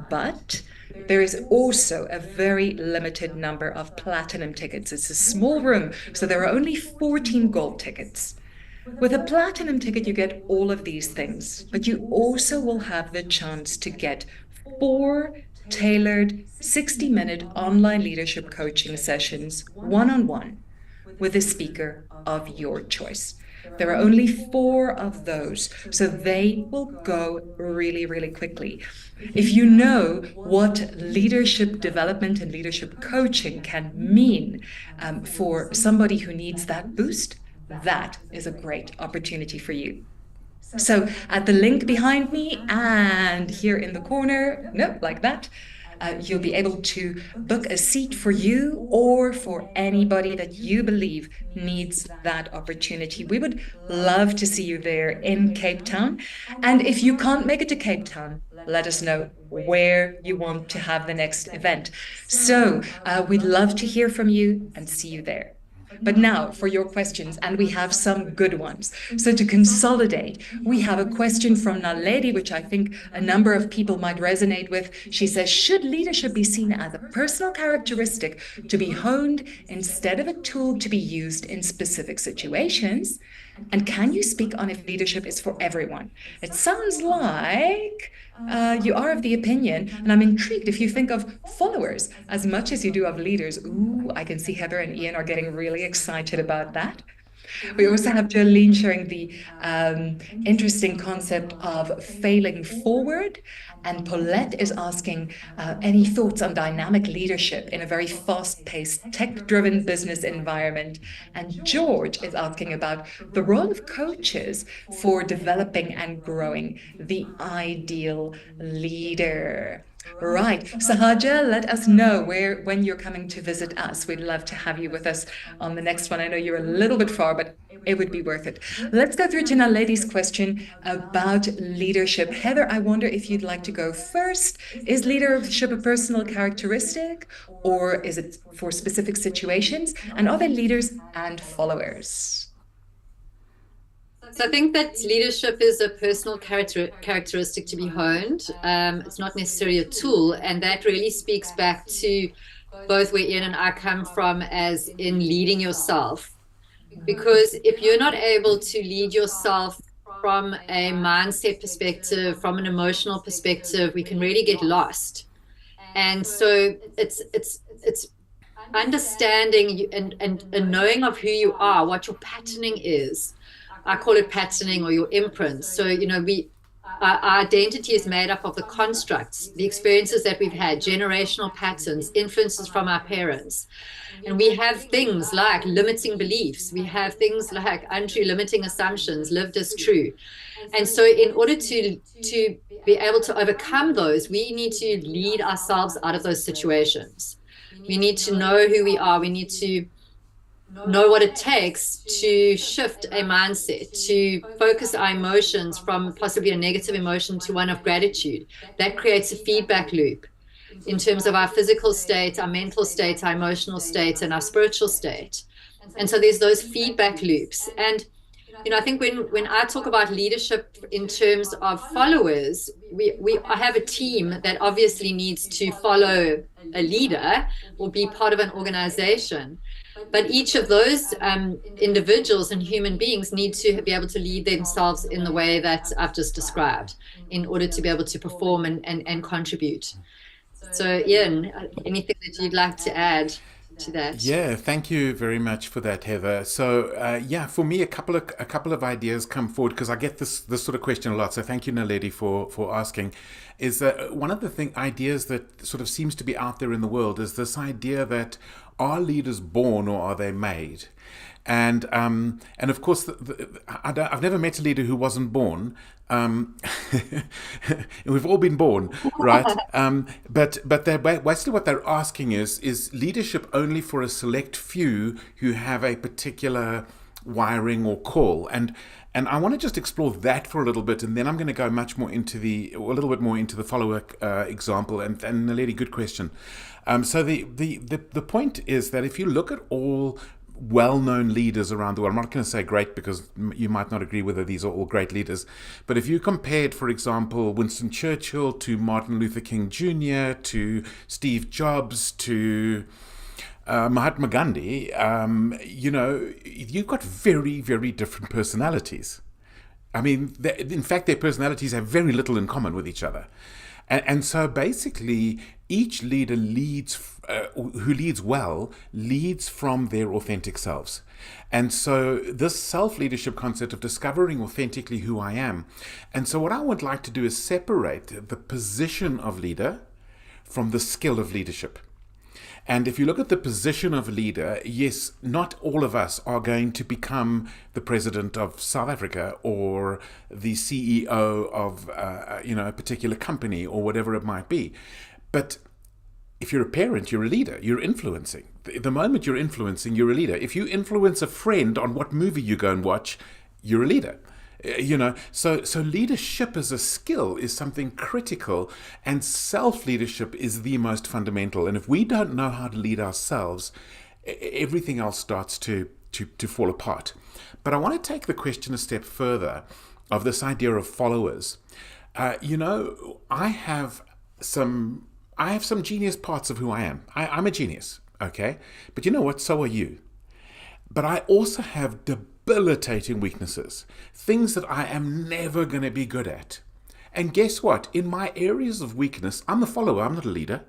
But there is also a very limited number of platinum tickets. It's a small room, so there are only 14 gold tickets. With a platinum ticket, you get all of these things, but you also will have the chance to get 4 tailored 60-minute online leadership coaching sessions, one-on-one, with a speaker of your choice. There are only 4 of those, so they will go really, really quickly. If you know what leadership development and leadership coaching can mean for somebody who needs that boost, that is a great opportunity for you. So at the link behind me and here in the corner, no, like that, you'll be able to book a seat for you or for anybody that you believe needs that opportunity. We would love to see you there in Cape Town. And if you can't make it to Cape Town, let us know where you want to have the next event. So we'd love to hear from you and see you there. But now for your questions, and we have some good ones. So to consolidate, we have a question from Naledi, which I think a number of people might resonate with. She says, should leadership be seen as a personal characteristic to be honed instead of a tool to be used in specific situations? And can you speak on if leadership is for everyone? It sounds like you are of the opinion, and I'm intrigued if you think of followers as much as you do of leaders. Ooh, I can see Heather and Ian are getting really excited about that. We also have Jolene sharing the interesting concept of failing forward. And Paulette is asking any thoughts on dynamic leadership in a very fast-paced, tech-driven business environment. And George is asking about the role of coaches for developing and growing the ideal leader. Right. Sahaja, let us know when you're coming to visit us. We'd love to have you with us on the next one. I know you're a little bit far, but it would be worth it. Let's go through to Naledi's question about leadership. Heather, I wonder if you'd like to go first. Is leadership a personal characteristic, or is it for specific situations? And are there leaders and followers? So I think that leadership is a personal characteristic to be honed. It's not necessarily a tool, and that really speaks back to both where Ian and I come from, as in leading yourself. Because if you're not able to lead yourself from a mindset perspective, from an emotional perspective, we can really get lost. And so it's understanding and knowing of who you are, what your patterning is. I call it patterning, or your imprint. So, our identity is made up of the constructs, the experiences that we've had, generational patterns, influences from our parents. And we have things like limiting beliefs. We have things like untrue limiting assumptions lived as true. And so in order to be able to overcome those, we need to lead ourselves out of those situations. We need to know who we are. We need to know what it takes to shift a mindset, to focus our emotions from possibly a negative emotion to one of gratitude. That creates a feedback loop in terms of our physical state, our mental state, our emotional state, and our spiritual state. And so there's those feedback loops. And I think when I talk about leadership in terms of followers, I have a team that obviously needs to follow a leader or be part of an organization. But each of those individuals and human beings need to be able to lead themselves in the way that I've just described in order to be able to perform and contribute. So, Ian, anything that you'd like to add to that? Yeah, thank you very much for that, Heather. So, for me, a couple of ideas come forward because I get this sort of question a lot. So, thank you, Naledi, for asking. Is one of the ideas that sort of seems to be out there in the world is this idea that are leaders born or are they made? And of course, I've never met a leader who wasn't born. We've all been born, right? But basically what they're asking is leadership only for a select few who have a particular wiring or call? And I want to just explore that for a little bit, and then I'm going to go a little bit more into the follower example. And Naledi, good question. So the point is that if you look at all well-known leaders around the world. I'm not going to say great because you might not agree whether these are all great leaders. But if you compared, for example, Winston Churchill to Martin Luther King Jr., to Steve Jobs, to Mahatma Gandhi, you've got very, very different personalities. I mean, in fact, their personalities have very little in common with each other. And so basically, each leader who leads well, leads from their authentic selves. And so this self-leadership concept of discovering authentically who I am. And so what I would like to do is separate the position of leader from the skill of leadership. And if you look at the position of leader, yes, not all of us are going to become the president of South Africa or the CEO of a particular company or whatever it might be. But if you're a parent, you're a leader. You're influencing. The moment you're influencing, you're a leader. If you influence a friend on what movie you go and watch, you're a leader. So leadership as a skill is something critical, and self-leadership is the most fundamental. And if we don't know how to lead ourselves, everything else starts to fall apart. But I want to take the question a step further of this idea of followers. I have some genius parts of who I am. I'm a genius, okay? But you know what? So are you. But I also have debilitating weaknesses, things that I am never going to be good at. And guess what? In my areas of weakness, I'm the follower, I'm not a leader.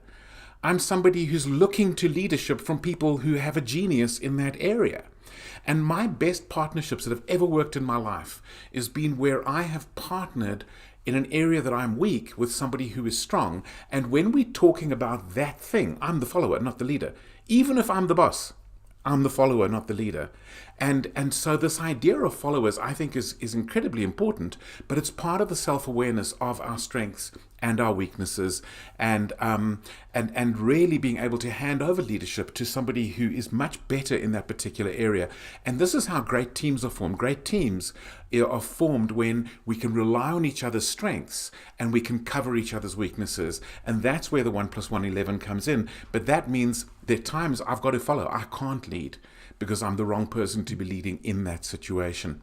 I'm somebody who's looking to leadership from people who have a genius in that area. And my best partnerships that have ever worked in my life has been where I have partnered in an area that I'm weak with somebody who is strong. And when we're talking about that thing, I'm the follower, not the leader. Even if I'm the boss, I'm the follower, not the leader. And so this idea of followers, I think, is incredibly important, but it's part of the self-awareness of our strengths and our weaknesses, and really being able to hand over leadership to somebody who is much better in that particular area. And this is how great teams are formed. Great teams are formed when we can rely on each other's strengths and we can cover each other's weaknesses. And that's where the 1 + 1 = 11 comes in. But that means there are times I've got to follow. I can't lead because I'm the wrong person to be leading in that situation.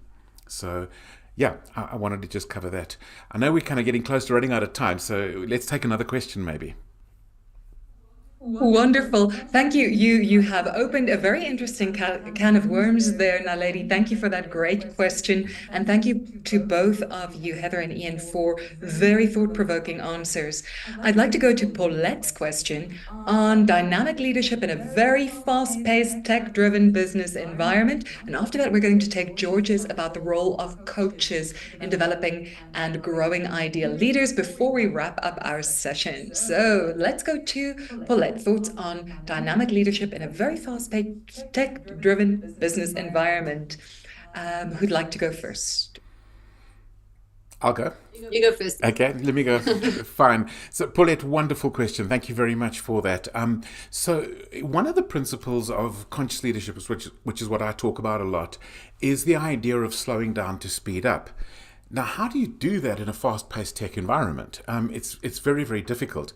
So yeah, I wanted to just cover that. I know we're kind of getting close to running out of time, so let's take another question maybe. Wonderful. Thank you. You have opened a very interesting can of worms there, Naledi. Thank you for that great question. And thank you to both of you, Heather and Ian, for very thought-provoking answers. I'd like to go to Paulette's question on dynamic leadership in a very fast-paced, tech-driven business environment. And after that, we're going to take George's about the role of coaches in developing and growing ideal leaders before we wrap up our session. So let's go to Paulette. Thoughts on dynamic leadership in a very fast-paced, tech-driven business environment. Who'd like to go first? I'll go. You go first. Okay, let me go. Fine. So, Paulette, wonderful question. Thank you very much for that. So, one of the principles of conscious leadership, which is what I talk about a lot, is the idea of slowing down to speed up. Now, how do you do that in a fast-paced tech environment? It's very, very difficult.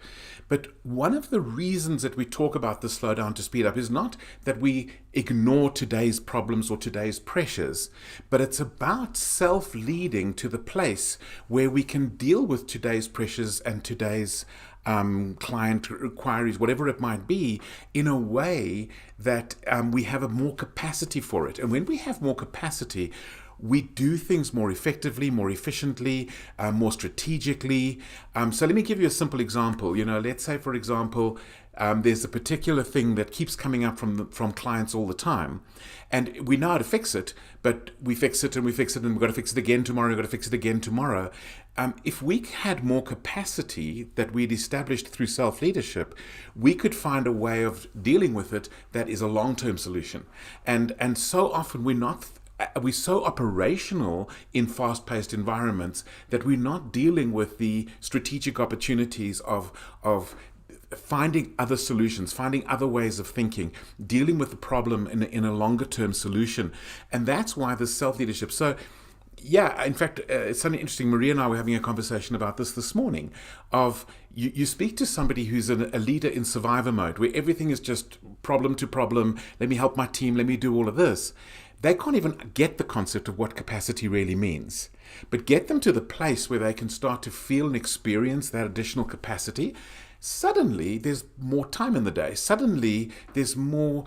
But one of the reasons that we talk about the slow down to speed up is not that we ignore today's problems or today's pressures, but it's about self-leading to the place where we can deal with today's pressures and today's client inquiries, whatever it might be, in a way that we have a more capacity for it. And when we have more capacity, we do things more effectively, more efficiently, more strategically. So let me give you a simple example. Let's say, for example, there's a particular thing that keeps coming up from clients all the time. And we know how to fix it, but we fix it and we fix it and we've got to fix it again tomorrow, we've got to fix it again tomorrow. If we had more capacity that we'd established through self-leadership, we could find a way of dealing with it that is a long-term solution. And so often we're so operational in fast-paced environments that we're not dealing with the strategic opportunities of finding other solutions, finding other ways of thinking, dealing with the problem in a longer-term solution. And that's why this self-leadership. So Yeah, in fact, it's something interesting. Maria and I were having a conversation about this morning. Of you speak to somebody who's a leader in survivor mode, where everything is just problem to problem. Let me help my team. Let me do all of this. They can't even get the concept of what capacity really means. But get them to the place where they can start to feel and experience that additional capacity. Suddenly, there's more time in the day. Suddenly, there's more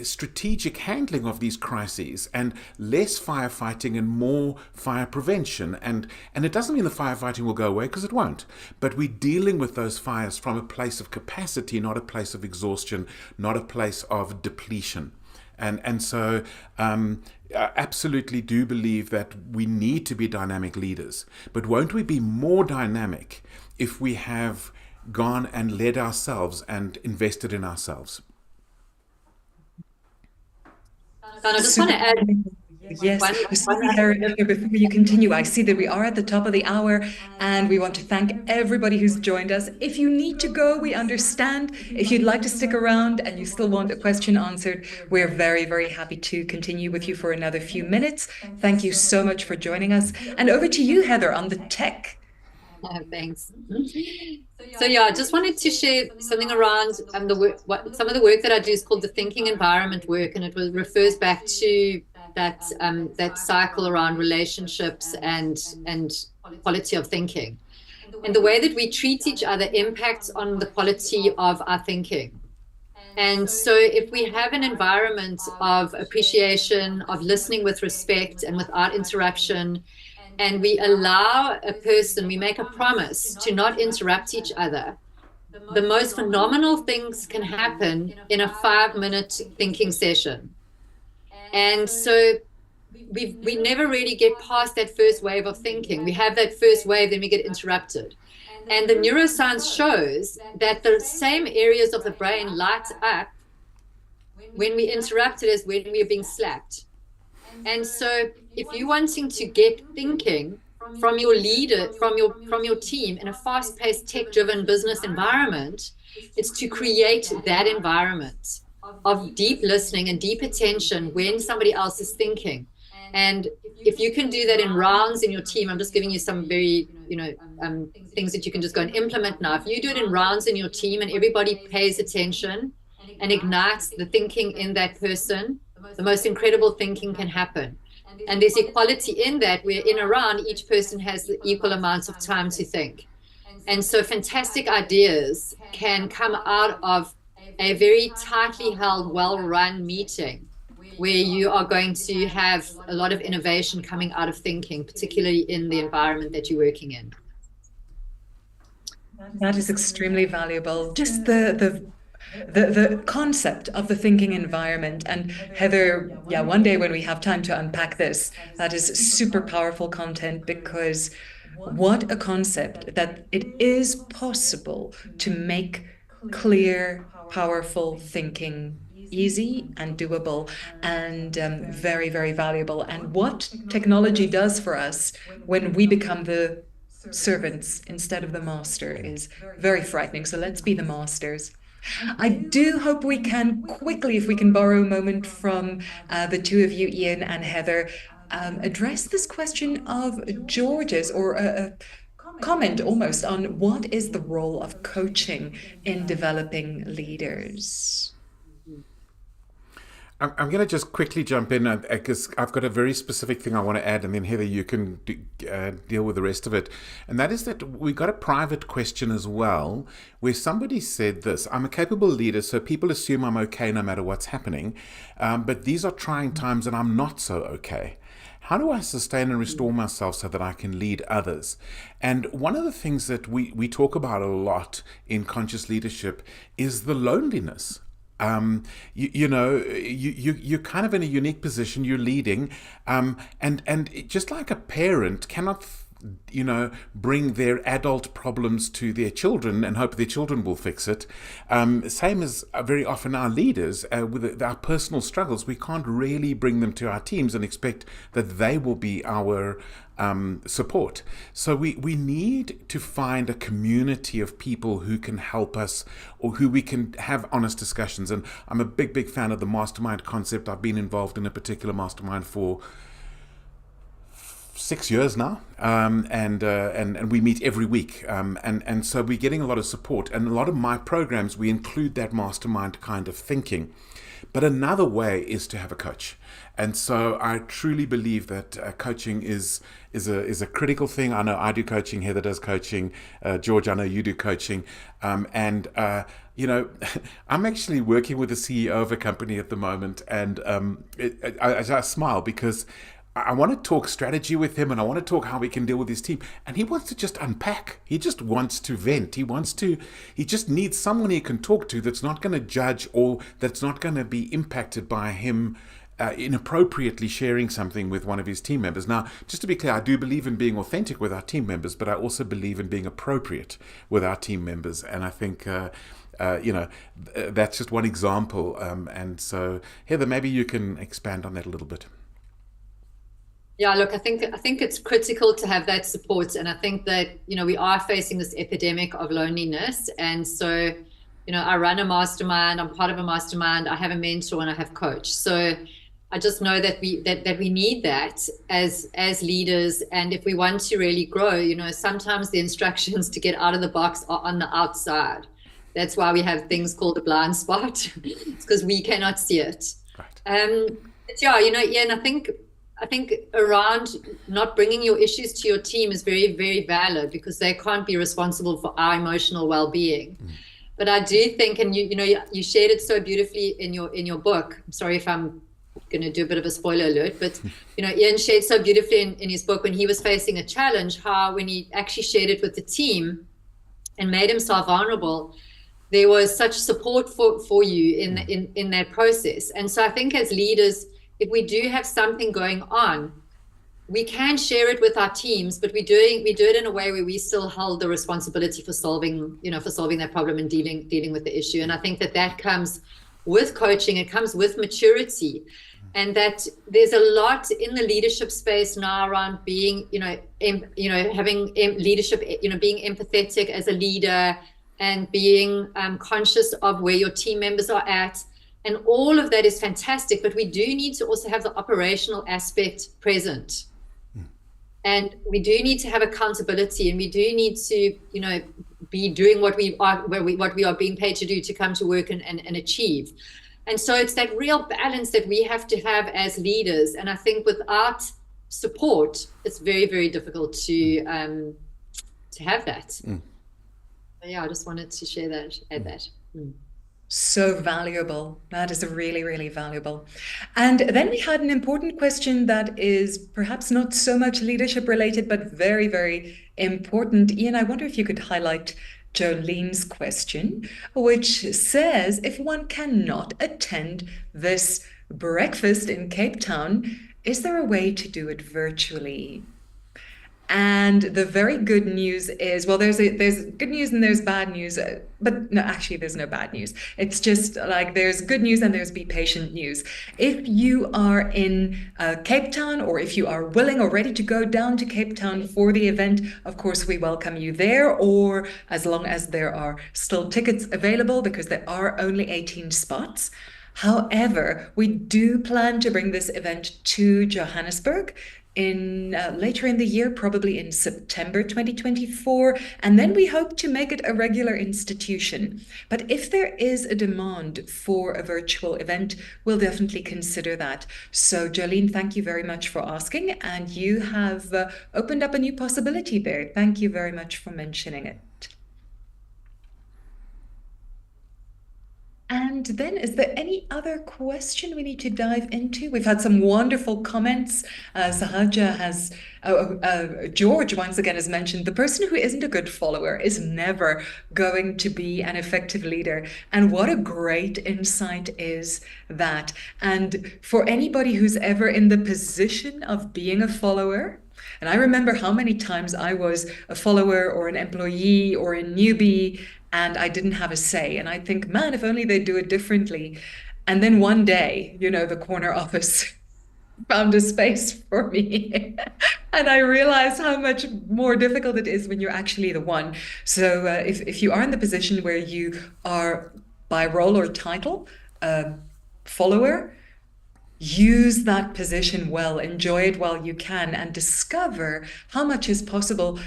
strategic handling of these crises and less firefighting and more fire prevention. And it doesn't mean the firefighting will go away, because it won't. But we're dealing with those fires from a place of capacity, not a place of exhaustion, not a place of depletion. And so I absolutely do believe that we need to be dynamic leaders. But won't we be more dynamic if we have gone and led ourselves and invested in ourselves? And I just want to add Yes, sorry, Heather, before you continue, I see that we are at the top of the hour and we want to thank everybody who's joined us. If you need to go, we understand. If you'd like to stick around and you still want a question answered, we're very, very happy to continue with you for another few minutes. Thank you so much for joining us. And over to you, Heather, on the tech. Thanks. So I just wanted to share something around some of the work that I do is called the thinking environment work, and it refers back to that cycle around relationships and quality of thinking, and the way that we treat each other impacts on the quality of our thinking. And so if we have an environment of appreciation, of listening with respect and without interruption, and we allow we make a promise to not interrupt each other, the most phenomenal things can happen in a 5-minute thinking session. And so we never really get past that first wave of thinking. We have that first wave, then we get interrupted. And the neuroscience shows that the same areas of the brain light up when we interrupted as when we are being slapped. And so if you're wanting to get thinking from your leader, from your team in a fast-paced, tech-driven business environment, it's to create that environment of deep listening and deep attention when somebody else is thinking. And if you can do that in rounds in your team, I'm just giving you some very, things that you can just go and implement now. If you do it in rounds in your team and everybody pays attention and ignites the thinking in that person, the most incredible thinking can happen. And there's equality in that, where in a round, each person has the equal amount of time to think. And so fantastic ideas can come out of a very tightly held, well-run meeting, where you are going to have a lot of innovation coming out of thinking, particularly in the environment that you're working in. That is extremely valuable. Just the concept of the thinking environment. And Heather, one day when we have time to unpack this, that is super powerful content, because what a concept that it is possible to make clear, powerful thinking easy and doable and very, very valuable. And what technology does for us when we become the servants instead of the master is very frightening. So let's be the masters. I do hope we can quickly, if we can borrow a moment from the two of you, Ian and Heather, address this question of George's, or a comment almost on what is the role of coaching in developing leaders. I'm going to just quickly jump in, because I've got a very specific thing I want to add, and then Heather, you can deal with the rest of it. And that is that we got a private question as well, where somebody said this: I'm a capable leader, so people assume I'm okay no matter what's happening. But these are trying times and I'm not so okay. How do I sustain and restore myself so that I can lead others? And one of the things that we talk about a lot in conscious leadership is the loneliness. You're kind of in a unique position. You're leading, and just like a parent cannot bring their adult problems to their children and hope their children will fix it. Same as very often our leaders, with our personal struggles, we can't really bring them to our teams and expect that they will be our support. So we need to find a community of people who can help us, or who we can have honest discussions. And I'm a big fan of the mastermind concept. I've been involved in a particular mastermind for 6 years now, and we meet every week, and so we're getting a lot of support. And a lot of my programs, we include that mastermind kind of thinking. But another way is to have a coach. And so I truly believe that coaching is a critical thing. I know I do coaching, Heather does coaching, George, I know you do coaching. And I'm actually working with the CEO of a company at the moment, and I smile because I want to talk strategy with him, and I want to talk how we can deal with his team. And he wants to just unpack. He just wants to vent. He just needs someone he can talk to that's not going to judge, or that's not going to be impacted by him inappropriately sharing something with one of his team members. Now, just to be clear, I do believe in being authentic with our team members, but I also believe in being appropriate with our team members. And I think, that's just one example. And so, Heather, maybe you can expand on that a little bit. Yeah, look, I think it's critical to have that support. And I think that, we are facing this epidemic of loneliness. And so, I run a mastermind, I'm part of a mastermind, I have a mentor, and I have coach. So I just know that we need that as leaders. And if we want to really grow, sometimes the instructions to get out of the box are on the outside. That's why we have things called a blind spot. It's because we cannot see it. Right. But yeah, Ian, I think around not bringing your issues to your team is very, very valid, because they can't be responsible for our emotional well-being. But I do think, and you shared it so beautifully in your book. I'm sorry if I'm going to do a bit of a spoiler alert, but Ian shared so beautifully in his book when he was facing a challenge, how when he actually shared it with the team and made himself vulnerable, there was such support for you in that process. And so I think as leaders, if we do have something going on, we can share it with our teams, but we do it in a way where we still hold the responsibility for solving that problem and dealing with the issue. And I think that comes with coaching, it comes with maturity, and that there's a lot in the leadership space now around being, having leadership, being empathetic as a leader, and being conscious of where your team members are at. And all of that is fantastic, but we do need to also have the operational aspect present. And we do need to have accountability, and we do need to, be doing what we are being paid to do, to come to work and achieve. And so it's that real balance that we have to have as leaders. And I think without support, it's very, very difficult to have that. So yeah, I just wanted to share that, add that. So valuable. That is really, really valuable. And then we had an important question that is perhaps not so much leadership related, but very, very important. Ian, I wonder if you could highlight Jolene's question, which says, if one cannot attend this breakfast in Cape Town, is there a way to do it virtually? And the very good news is, well, there's good news and there's bad news, but no, actually there's no bad news. It's just like there's good news and there's be patient news. If you are in Cape Town, or if you are willing or ready to go down to Cape Town for the event, of course, we welcome you there, or as long as there are still tickets available, because there are only 18 spots. However, we do plan to bring this event to Johannesburg in later in the year, probably in September 2024, and then we hope to make it a regular institution. But if there is a demand for a virtual event, we'll definitely consider that. So Jolene, thank you very much for asking, and you have opened up a new possibility there. Thank you very much for mentioning it. And then, is there any other question we need to dive into? We've had some wonderful comments. Sahaja has, George once again has mentioned, the person who isn't a good follower is never going to be an effective leader. And what a great insight is that. And for anybody who's ever in the position of being a follower, and I remember how many times I was a follower or an employee or a newbie, and I didn't have a say. And I think, man, if only they'd do it differently. And then one day, the corner office found a space for me. And I realized how much more difficult it is when you're actually the one. So if you are in the position where you are, by role or title, a follower, use that position well, enjoy it while you can, and discover how much is possible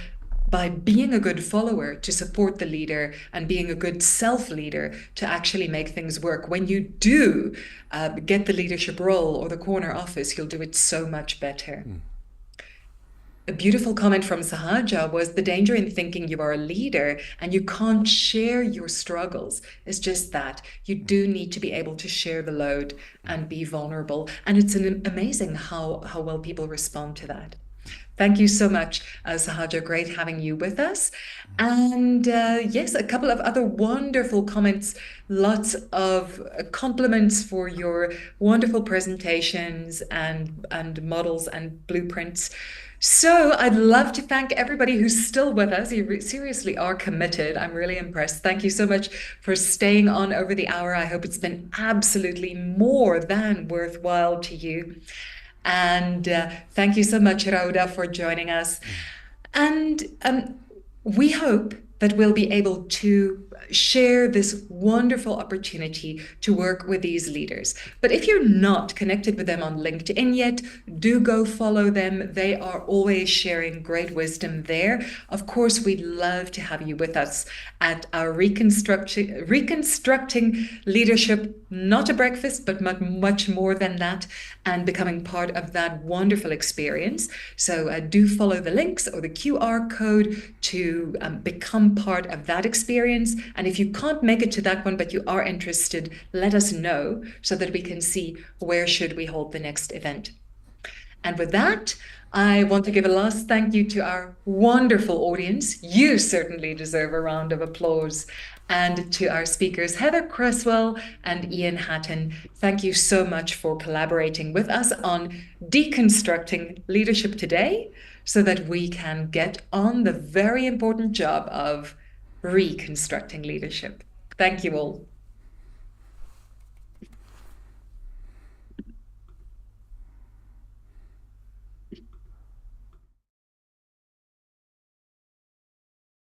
by being a good follower to support the leader and being a good self-leader to actually make things work. When you do get the leadership role or the corner office, you'll do it so much better. A beautiful comment from Sahaja was the danger in thinking you are a leader and you can't share your struggles. It's just that you do need to be able to share the load and be vulnerable. And it's amazing how well people respond to that. Thank you so much, Sahaja. Great having you with us. And yes, a couple of other wonderful comments, lots of compliments for your wonderful presentations and models and blueprints. So I'd love to thank everybody who's still with us. You seriously are committed. I'm really impressed. Thank you so much for staying on over the hour. I hope it's been absolutely more than worthwhile to you. And thank you so much, Rauda, for joining us. And we hope that we'll be able to share this wonderful opportunity to work with these leaders. But if you're not connected with them on LinkedIn yet, do go follow them. They are always sharing great wisdom there. Of course, we'd love to have you with us at our Reconstructing Leadership, not a breakfast, but much more than that, and becoming part of that wonderful experience. So do follow the links or the QR code to become part of that experience. And if you can't make it to that one, but you are interested, let us know so that we can see where should we hold the next event. And with that, I want to give a last thank you to our wonderful audience. You certainly deserve a round of applause. And to our speakers, Heather Cresswell and Ian Hatton, thank you so much for collaborating with us on Deconstructing Leadership today so that we can get on the very important job of reconstructing leadership. Thank you all.